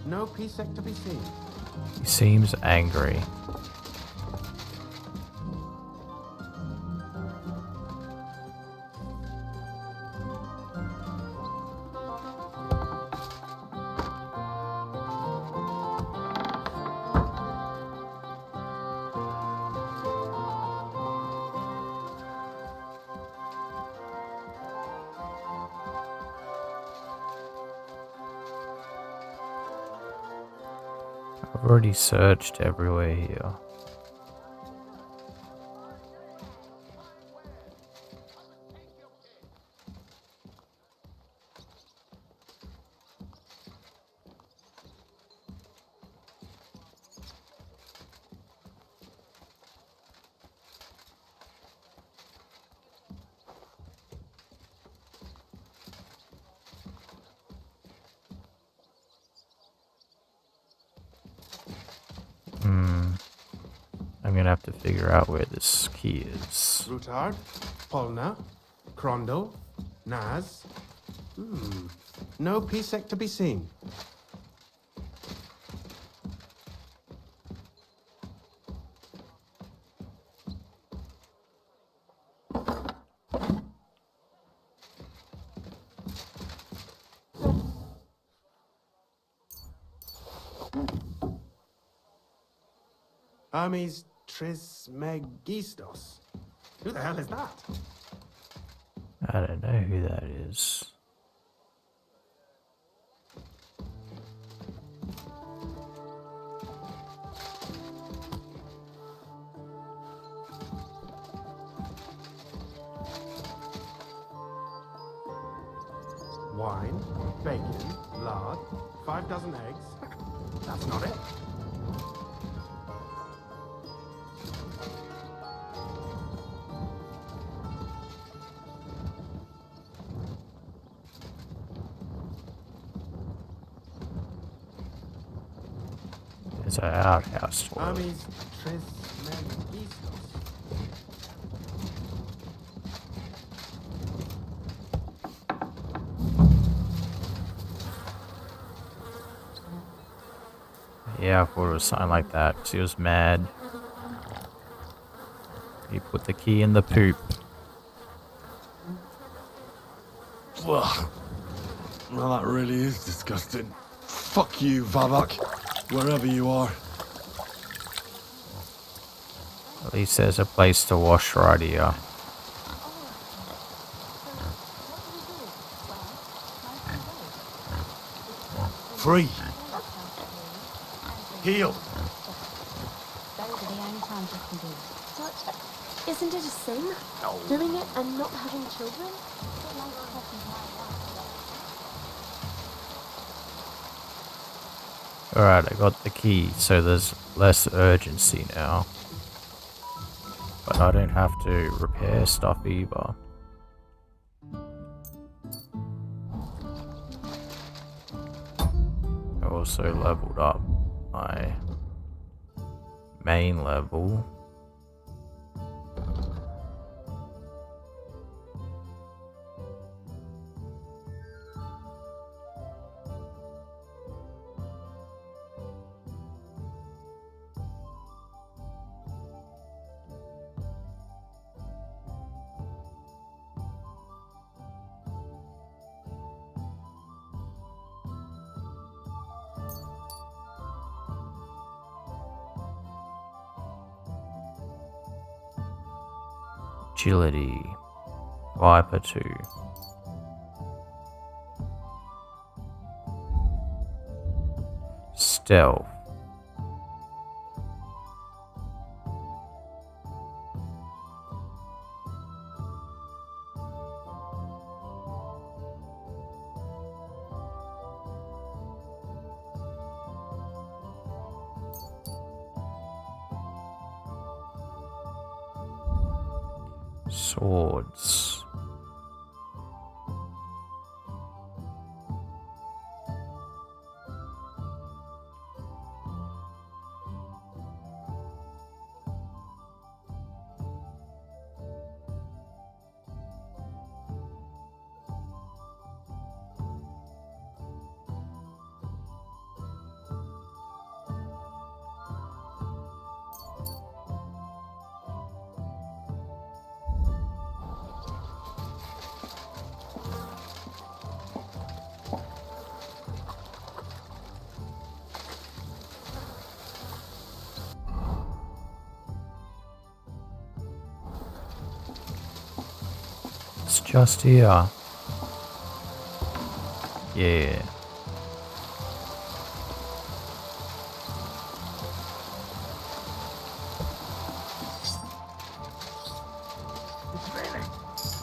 No Pisek to be seen. He seems angry. I've already searched everywhere here. I'm gonna have to figure out where this key is. Rutard, Polna, Krondel, Naz. No Pisek to be seen. Hermes Trismegistos. Who the hell is that? I don't know who that is. Wine, bacon, lard, 5 dozen eggs. That's not it. There's an outhouse for it. Hermes Trismegistos. Yeah, I thought it was something like that, because he was mad. He put the key in the poop. Ugh. Well, that really is disgusting. Fuck you, Vavak, wherever you are. At least there's a place to wash right here. Free. Heal. Those are the only times you can do it. But isn't it a sin? Doing it and not having children? Alright, I got the key, so there's less urgency now. But I don't have to repair stuff either. I also leveled up my main level. Agility, Viper 2. Stealth. Swords. It's just here. Yeah. It's raining.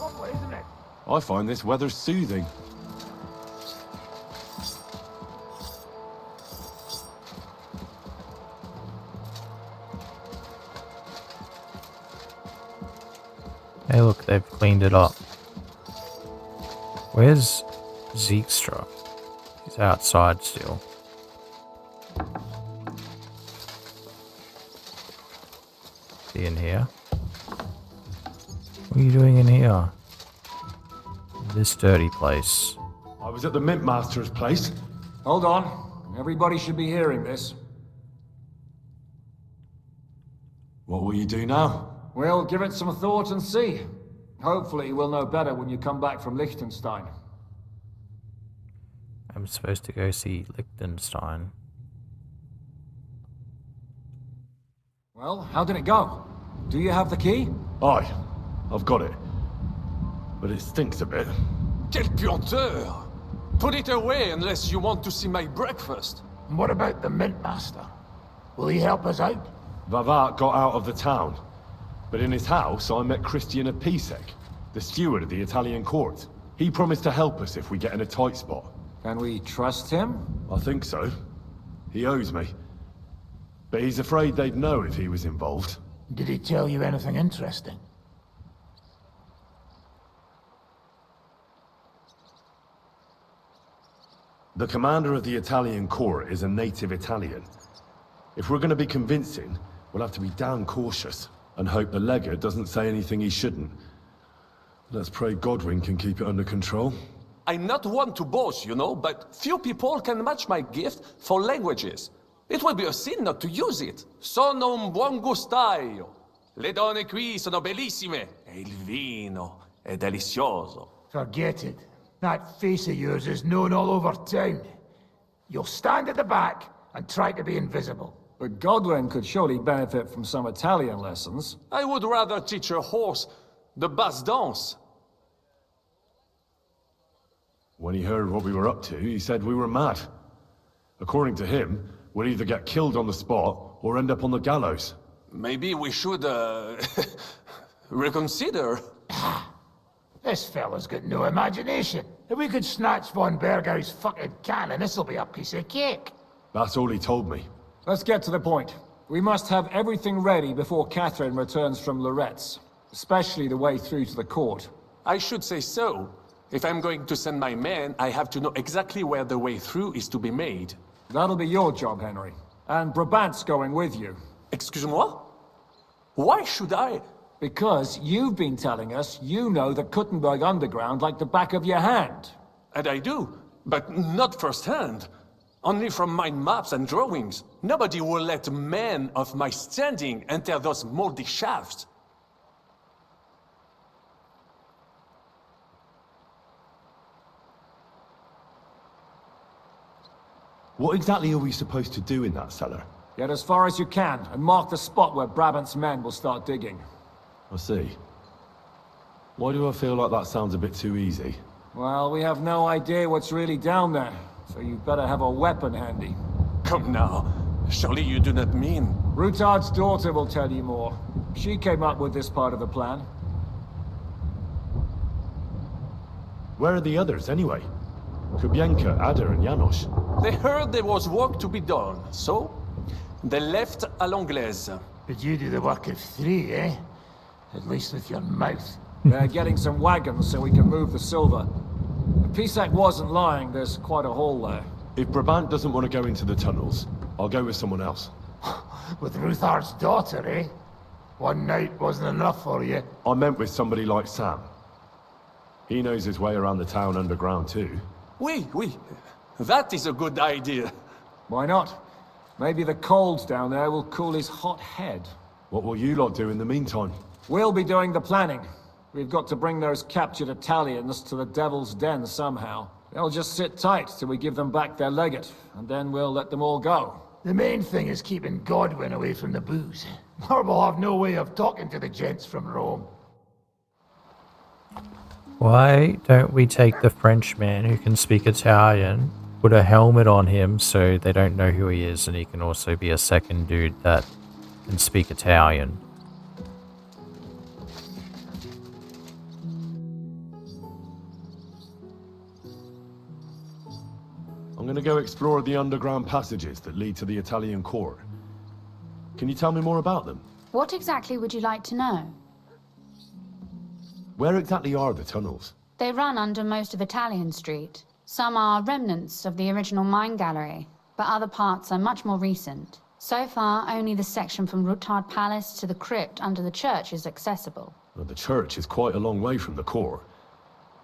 Lovely, isn't it? I find this weather soothing. Hey look, they've cleaned it up. Where's Žižka? He's outside still. Is he in here? What are you doing in here? This dirty place. I was at the Mint Master's place. Hold on. Everybody should be hearing this. What will you do now? We'll give it some thought and see. Hopefully we'll know better when you come back from Liechtenstein. I'm supposed to go see Liechtenstein. Well, how did it go? Do you have the key? Aye, I've got it. But it stinks a bit. Quelle puanteur! Put it away unless you want to see my breakfast. And what about the Mint Master? Will he help us out? Vavart got out of the town. But in his house, I met Christian Pisek, the steward of the Italian court. He promised to help us if we get in a tight spot. Can we trust him? I think so. He owes me. But he's afraid they'd know if he was involved. Did he tell you anything interesting? The commander of the Italian court is a native Italian. If we're going to be convincing, we'll have to be damn cautious. And hope the legate doesn't say anything he shouldn't. Let's pray Godwin can keep it under control. I'm not one to boast, you know, but few people can match my gift for languages. It would be a sin not to use it. Sono un buon gustaio. Le donne qui sono bellissime. E il vino è delizioso. Forget it. That face of yours is known all over town. You'll stand at the back and try to be invisible. But Godwin could surely benefit from some Italian lessons. I would rather teach a horse the basse danse. When he heard what we were up to, he said we were mad. According to him, we'd either get killed on the spot or end up on the gallows. Maybe we should, reconsider. This fella's got no imagination. If we could snatch von Bergow's fucking cannon, this'll be a piece of cake. That's all he told me. Let's get to the point. We must have everything ready before Katherine returns from Loretz, especially the way through to the court. I should say so. If I'm going to send my men, I have to know exactly where the way through is to be made. That'll be your job, Henry. And Brabant's going with you. Excuse-moi? Why should I? Because you've been telling us you know the Kuttenberg underground like the back of your hand. And I do, but not firsthand. Only from mind maps and drawings. Nobody will let men of my standing enter those moldy shafts. What exactly are we supposed to do in that cellar? Get as far as you can, and mark the spot where Brabant's men will start digging. I see. Why do I feel like that sounds a bit too easy? Well, we have no idea what's really down there, so you better have a weapon handy. Come now. Surely you do not mean... Rutard's daughter will tell you more. She came up with this part of the plan. Where are the others, anyway? Kubienka, Ada, and Janos. They heard there was work to be done, so... they left à l'anglaise. But you do the work of 3, eh? At least with your mouth. They're getting some wagons so we can move the silver. Pisak wasn't lying, there's quite a hole there. If Brabant doesn't want to go into the tunnels, I'll go with someone else. With Ruthar's daughter, eh? One night wasn't enough for you. I meant with somebody like Sam. He knows his way around the town underground too. Oui. That is a good idea. Why not? Maybe the cold down there will cool his hot head. What will you lot do in the meantime? We'll be doing the planning. We've got to bring those captured Italians to the Devil's Den somehow. They'll just sit tight till we give them back their legate, and then we'll let them all go. The main thing is keeping Godwin away from the booze. Or we'll have no way of talking to the gents from Rome. Why don't we take the Frenchman who can speak Italian, put a helmet on him so they don't know who he is, and he can also be a second dude that can speak Italian? I'm gonna go explore the underground passages that lead to the Italian court. Can you tell me more about them? What exactly would you like to know? Where exactly are the tunnels? They run under most of Italian Street. Some are remnants of the original mine gallery, but other parts are much more recent. So far, only the section from Ruttard Palace to the crypt under the church is accessible. Well, the church is quite a long way from the core.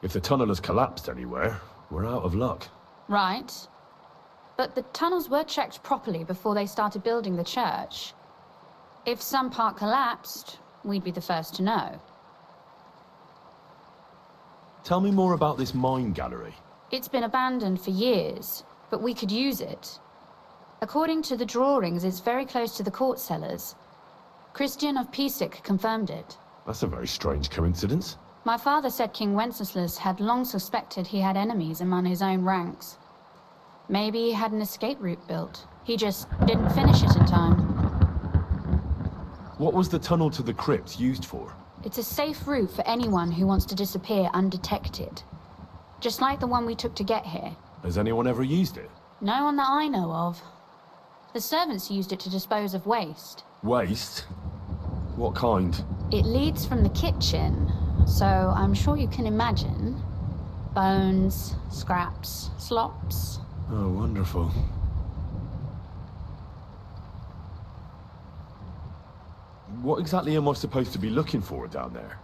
If the tunnel has collapsed anywhere, we're out of luck. Right. But the tunnels were checked properly before they started building the church. If some part collapsed, we'd be the first to know. Tell me more about this mine gallery. It's been abandoned for years, but we could use it. According to the drawings, it's very close to the court cellars. Christian of Pisek confirmed it. That's a very strange coincidence. My father said King Wenceslas had long suspected he had enemies among his own ranks. Maybe he had an escape route built. He just didn't finish it in time. What was the tunnel to the crypt used for? It's a safe route for anyone who wants to disappear undetected. Just like the one we took to get here. Has anyone ever used it? No one that I know of. The servants used it to dispose of waste. Waste? What kind? It leads from the kitchen, so I'm sure you can imagine. Bones, scraps, slops. Oh, wonderful. What exactly am I supposed to be looking for down there?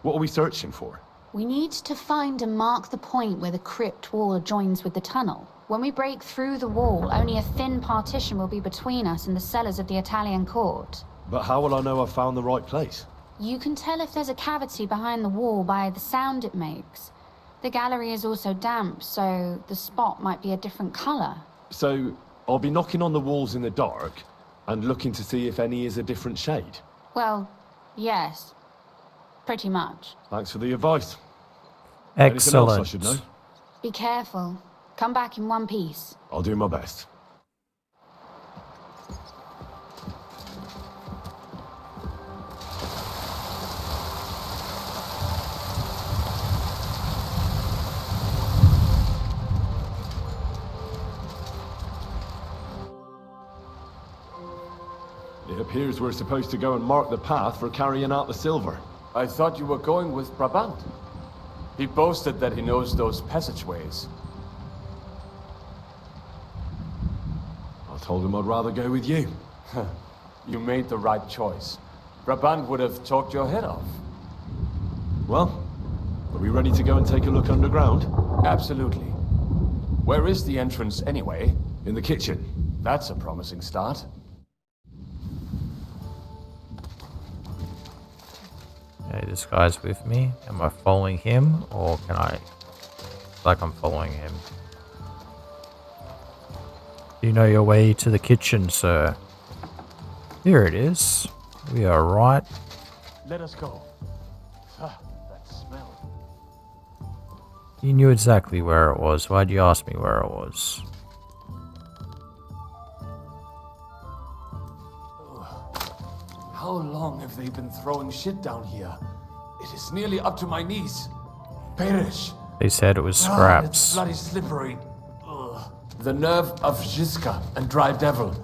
What are we searching for? We need to find and mark the point where the crypt wall joins with the tunnel. When we break through the wall, only a thin partition will be between us and the cellars of the Italian court. But how will I know I've found the right place? You can tell if there's a cavity behind the wall by the sound it makes. The gallery is also damp, so the spot might be a different color. So, I'll be knocking on the walls in the dark and looking to see if any is a different shade? Well, yes. Pretty much. Thanks for the advice. Excellent. Anything else I should know? Be careful. Come back in one piece. I'll do my best. It appears we're supposed to go and mark the path for carrying out the silver. I thought you were going with Brabant. He boasted that he knows those passageways. I told him I'd rather go with you. You made the right choice. Brabant would have talked your head off. Well, are we ready to go and take a look underground? Absolutely. Where is the entrance anyway? In the kitchen. That's a promising start. Okay, this guy's with me. Am I following him, or can I... like I'm following him. Do you know your way to the kitchen, sir? Here it is. We are right. Let us go. That smell. You knew exactly where it was. Why'd you ask me where it was? How long have they been throwing shit down here? It is nearly up to my knees. Perish. They said it was It's scraps. bloody slippery. Ugh. The nerve of Žižka and Dry Devil.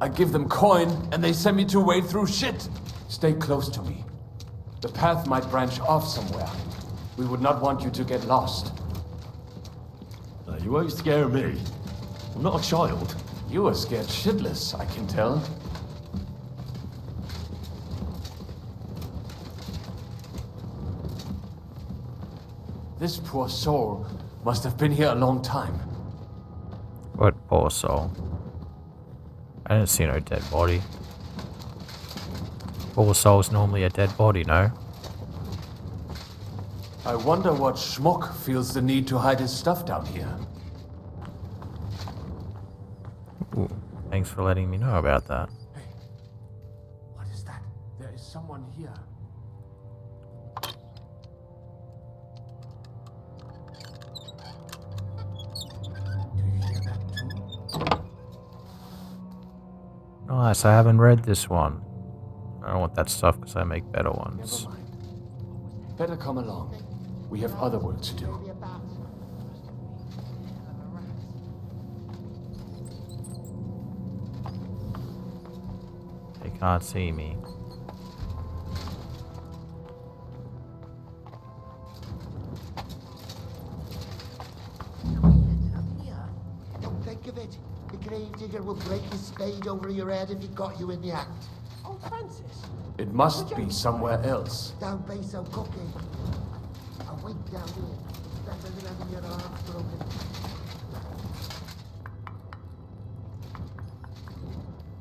I give them coin and they send me to wade through shit. Stay close to me. The path might branch off somewhere. We would not want you to get lost. You won't scare me. I'm not a child. You are scared shitless, I can tell. This poor soul must have been here a long time. What poor soul. I didn't see no dead body. Poor soul's normally a dead body, no? I wonder what schmuck feels the need to hide his stuff down here. Ooh, thanks for letting me know about that. Hey, what is that? There is someone here. Nice, I haven't read this one. I don't want that stuff because I make better ones. Never mind. Better come along. We have other work to do. They can't see me. Don't think of it. The gravedigger will break his spade over your head if he got you in the act. Oh, Francis. It must be somewhere else. Down basalt cooking. A week down here. Better than having your arms broken.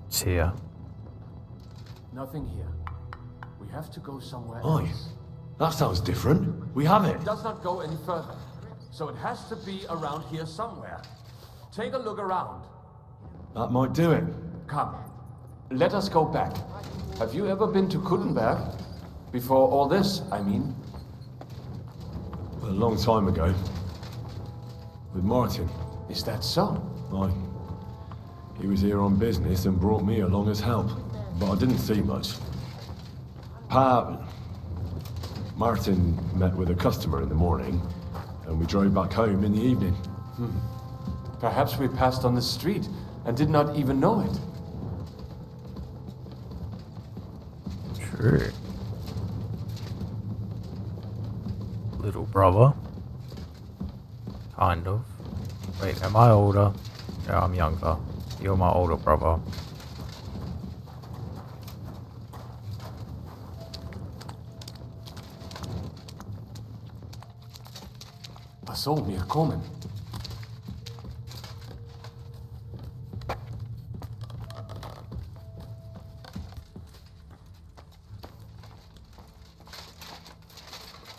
It's here. Nothing here. We have to go somewhere Oi, else. that sounds different. We have it. It does not go any further. So it has to be around here somewhere. Take a look around. That might do it. Come. Let us go back. Have you ever been to Kuttenberg? Before all this, I mean. A long time ago. With Martin. Is that so? Aye. He was here on business and brought me along as help. But I didn't see much. Martin met with a customer in the morning, and we drove back home in the evening. Perhaps we passed on the street and did not even know it. Sure. Little brother. Kind of. Wait, am I older? Yeah, I'm younger. You're my older brother. Basalt, wir kommen.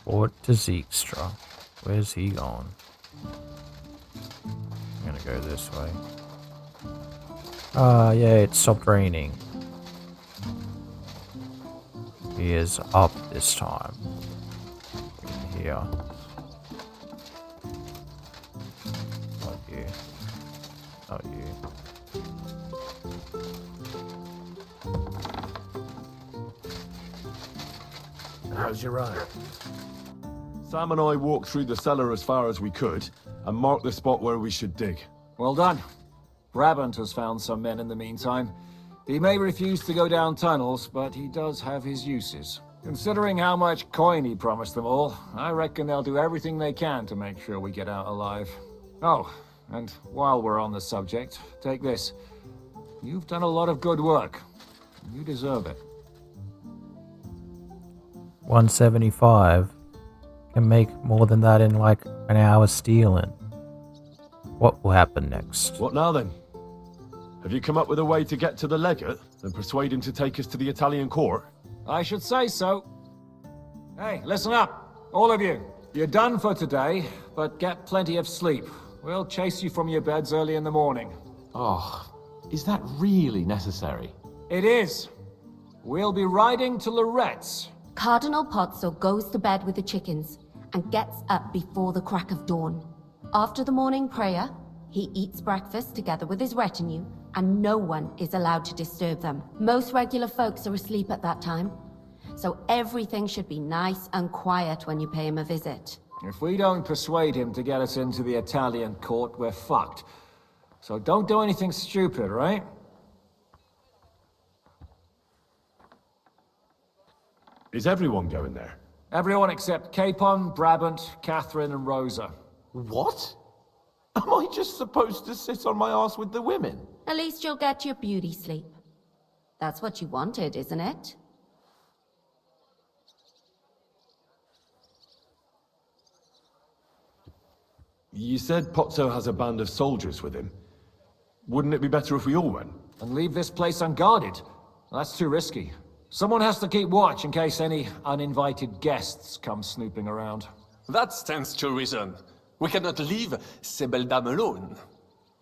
Fort to Žižka. Where's he going? I'm gonna go this way. Ah, yeah, it stopped raining. He is up this time. Here. Not you. Not you. How's your eye? Sam and I walked through the cellar as far as we could, and marked the spot where we should dig. Well done. Brabant has found some men in the meantime. He may refuse to go down tunnels, but he does have his uses. Considering how much coin he promised them all, I reckon they'll do everything they can to make sure we get out alive. Oh, and while we're on the subject, take this. You've done a lot of good work. You deserve it. 175 can make more than that in like an hour stealing. What will happen next? What now then? Have you come up with a way to get to the legate and persuade him to take us to the Italian court? I should say so. Hey, listen up, all of you. You're done for today, but get plenty of sleep. We'll chase you from your beds early in the morning. Oh, is that really necessary? It is. We'll be riding to Loretz. Cardinal Pozzo goes to bed with the chickens and gets up before the crack of dawn. After the morning prayer, he eats breakfast together with his retinue, and no one is allowed to disturb them. Most regular folks are asleep at that time, so everything should be nice and quiet when you pay him a visit. If we don't persuade him to get us into the Italian court, we're fucked. So don't do anything stupid, right? Is everyone going there? Everyone except Capon, Brabant, Katherine, and Rosa. What? Am I just supposed to sit on my ass with the women? At least you'll get your beauty sleep. That's what you wanted, isn't it? You said Pozzo has a band of soldiers with him. Wouldn't it be better if we all went? And leave this place unguarded? That's too risky. Someone has to keep watch in case any uninvited guests come snooping around. That stands to reason. We cannot leave ces belles dames alone.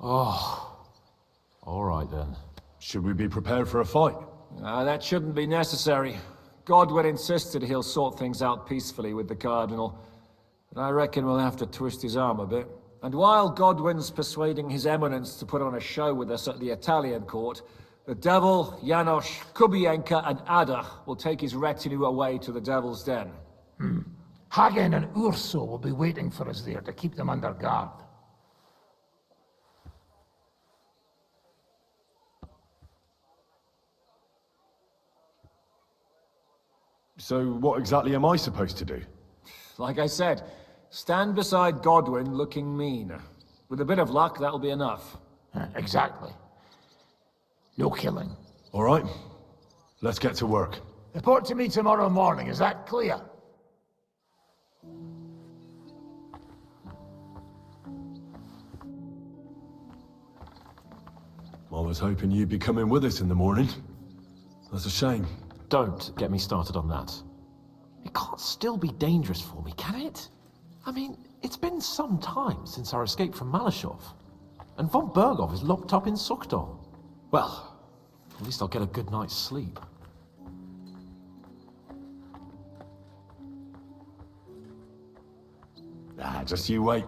Oh. All right then. Should we be prepared for a fight? That shouldn't be necessary. Godwin insisted he'll sort things out peacefully with the Cardinal. But I reckon we'll have to twist his arm a bit. And while Godwin's persuading His Eminence to put on a show with us at the Italian court, The devil, Janosch, Kubienka, and Ada will take his retinue away to the Devil's Den. Hagen and Urso will be waiting for us there to keep them under guard. So what exactly am I supposed to do? Like I said, stand beside Godwin looking mean. With a bit of luck, that'll be enough. Exactly. No killing. All right, let's get to work. Report to me tomorrow morning, is that clear? I was hoping you'd be coming with us in the morning. That's a shame. Don't get me started on that. It can't still be dangerous for me, can it? I mean, it's been some time since our escape from Malashov. And von Bergow is locked up in Sukdol. Well, at least I'll get a good night's sleep. Just you wait.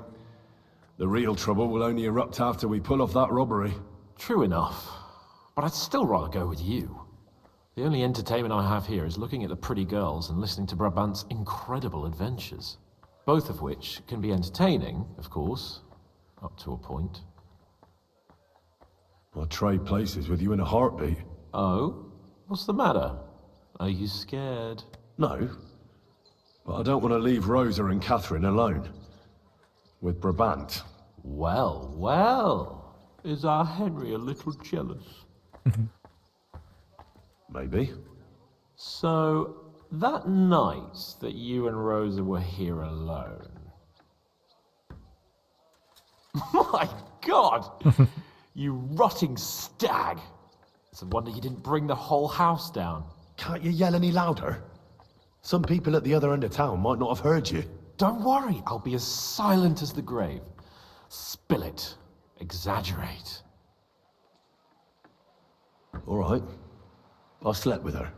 The real trouble will only erupt after we pull off that robbery. True enough. But I'd still rather go with you. The only entertainment I have here is looking at the pretty girls and listening to Brabant's incredible adventures. Both of which can be entertaining, of course, up to a point. I'd trade places with you in a heartbeat. Oh? What's the matter? Are you scared? No, but I don't want to leave Rosa and Katherine alone. With Brabant. Well, well. Is our Henry a little jealous? Maybe. So, that night that you and Rosa were here alone... My God! You rotting stag! It's a wonder you didn't bring the whole house down. Can't you yell any louder? Some people at the other end of town might not have heard you. Don't worry, I'll be as silent as the grave. Spill it. Exaggerate. All right. I slept with her.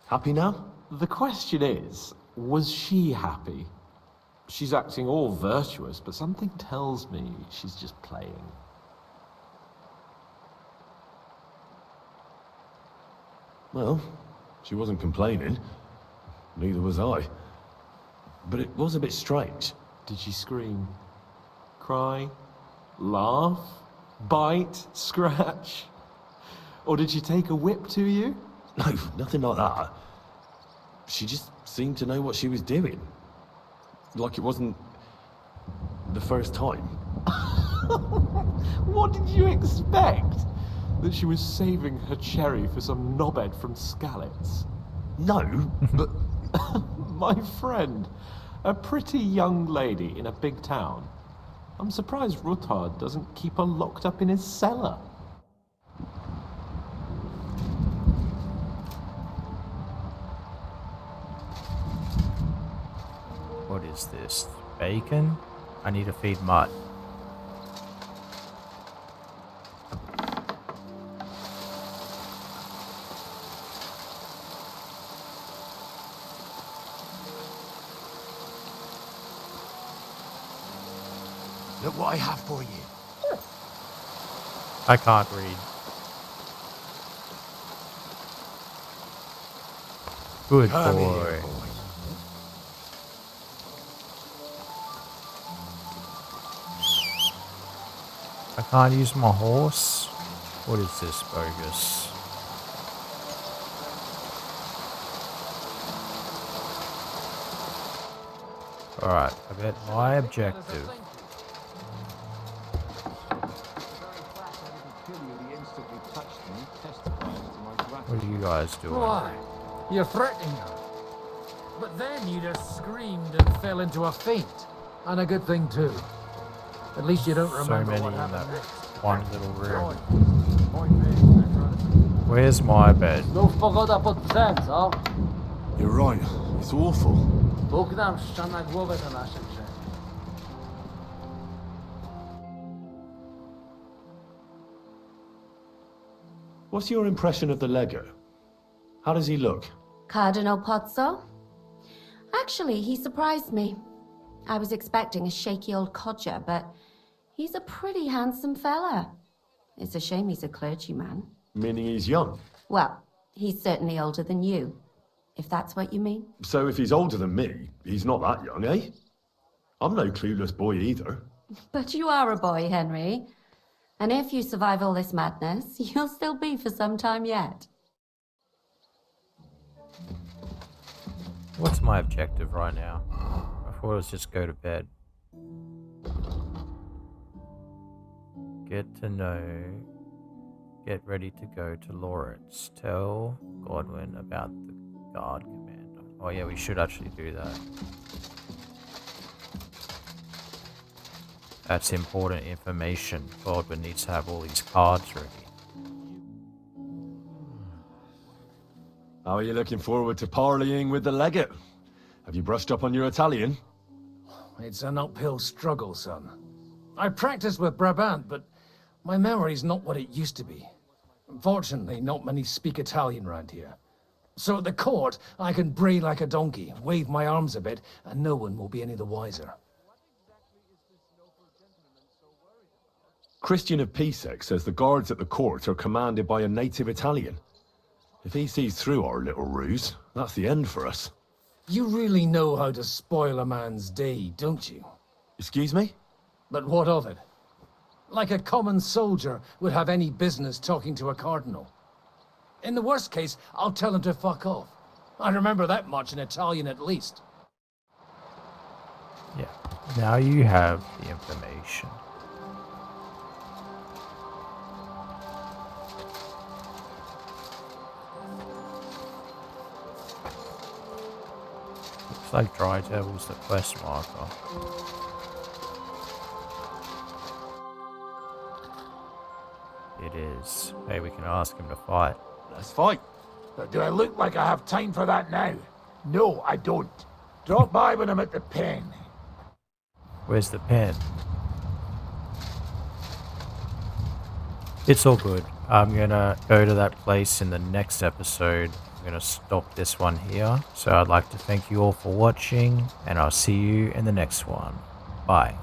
Happy now? The question is, was she happy? She's acting all virtuous, but something tells me she's just playing. Well, she wasn't complaining. Neither was I. But it was a bit strange. Did she scream? Cry? Laugh? Bite? Scratch? Or did she take a whip to you? No, nothing like that. She just seemed to know what she was doing. Like it wasn't the first time. What did you expect? That she was saving her cherry for some knobhead from Skalitz? No, but... My friend, a pretty young lady in a big town. I'm surprised Ruthard doesn't keep her locked up in his cellar. What is this? Bacon? I need to feed Mutt. Look what I have for you. I can't read. Good Come here, boy. boy. I can't use my horse? What is this bogus? Alright, I bet my objective. What are you guys doing? Why? You're threatening her. But then you just screamed and fell into a faint. And a good thing too. At least you don't So remember many what in happened that next. one little room. Where's my bed? Znów pogoda pod brzeg, co? You're right. It's awful. Bóg nam szcza na głowę za nasze grzechy. What's your impression of the Lego? How does he look? Cardinal Pozzo? Actually, he surprised me. I was expecting a shaky old codger, but he's a pretty handsome fella. It's a shame he's a clergyman. Meaning he's young. Well, he's certainly older than you, if that's what you mean. So if he's older than me, he's not that young, eh? I'm no clueless boy either. But you are a boy, Henry. And if you survive all this madness, you'll still be for some time yet. What's my objective right now? I thought it was just go to bed. Get to know. Get ready to go to Lawrence. Tell Godwin about the guard commander. Oh yeah, we should actually do that. That's important information. Godwin needs to have all these cards ready. How are you looking forward to parleying with the legate? Have you brushed up on your Italian? It's an uphill struggle, son. I practiced with Brabant, but my memory's not what it used to be. Fortunately, not many speak Italian round here. So at the court, I can bray like a donkey, wave my arms a bit, and no one will be any the wiser. Christian of Pisek says the guards at the court are commanded by a native Italian. If he sees through our little ruse, that's the end for us. You really know how to spoil a man's day, don't you? Excuse me? But what of it? Like a common soldier would have any business talking to a cardinal. In the worst case, I'll tell him to fuck off. I remember that much in Italian at least. Yeah, now you have the information. Looks like Dry Devil's the quest marker. It is. Hey, we can ask him to fight. Let's fight. But do I look like I have time for that now? No, I don't. Drop by when I'm at the pen. Where's the pen? It's all good. I'm gonna go to that place in the next episode. I'm gonna stop this one here. So I'd like to thank you all for watching, and I'll see you in the next one. Bye.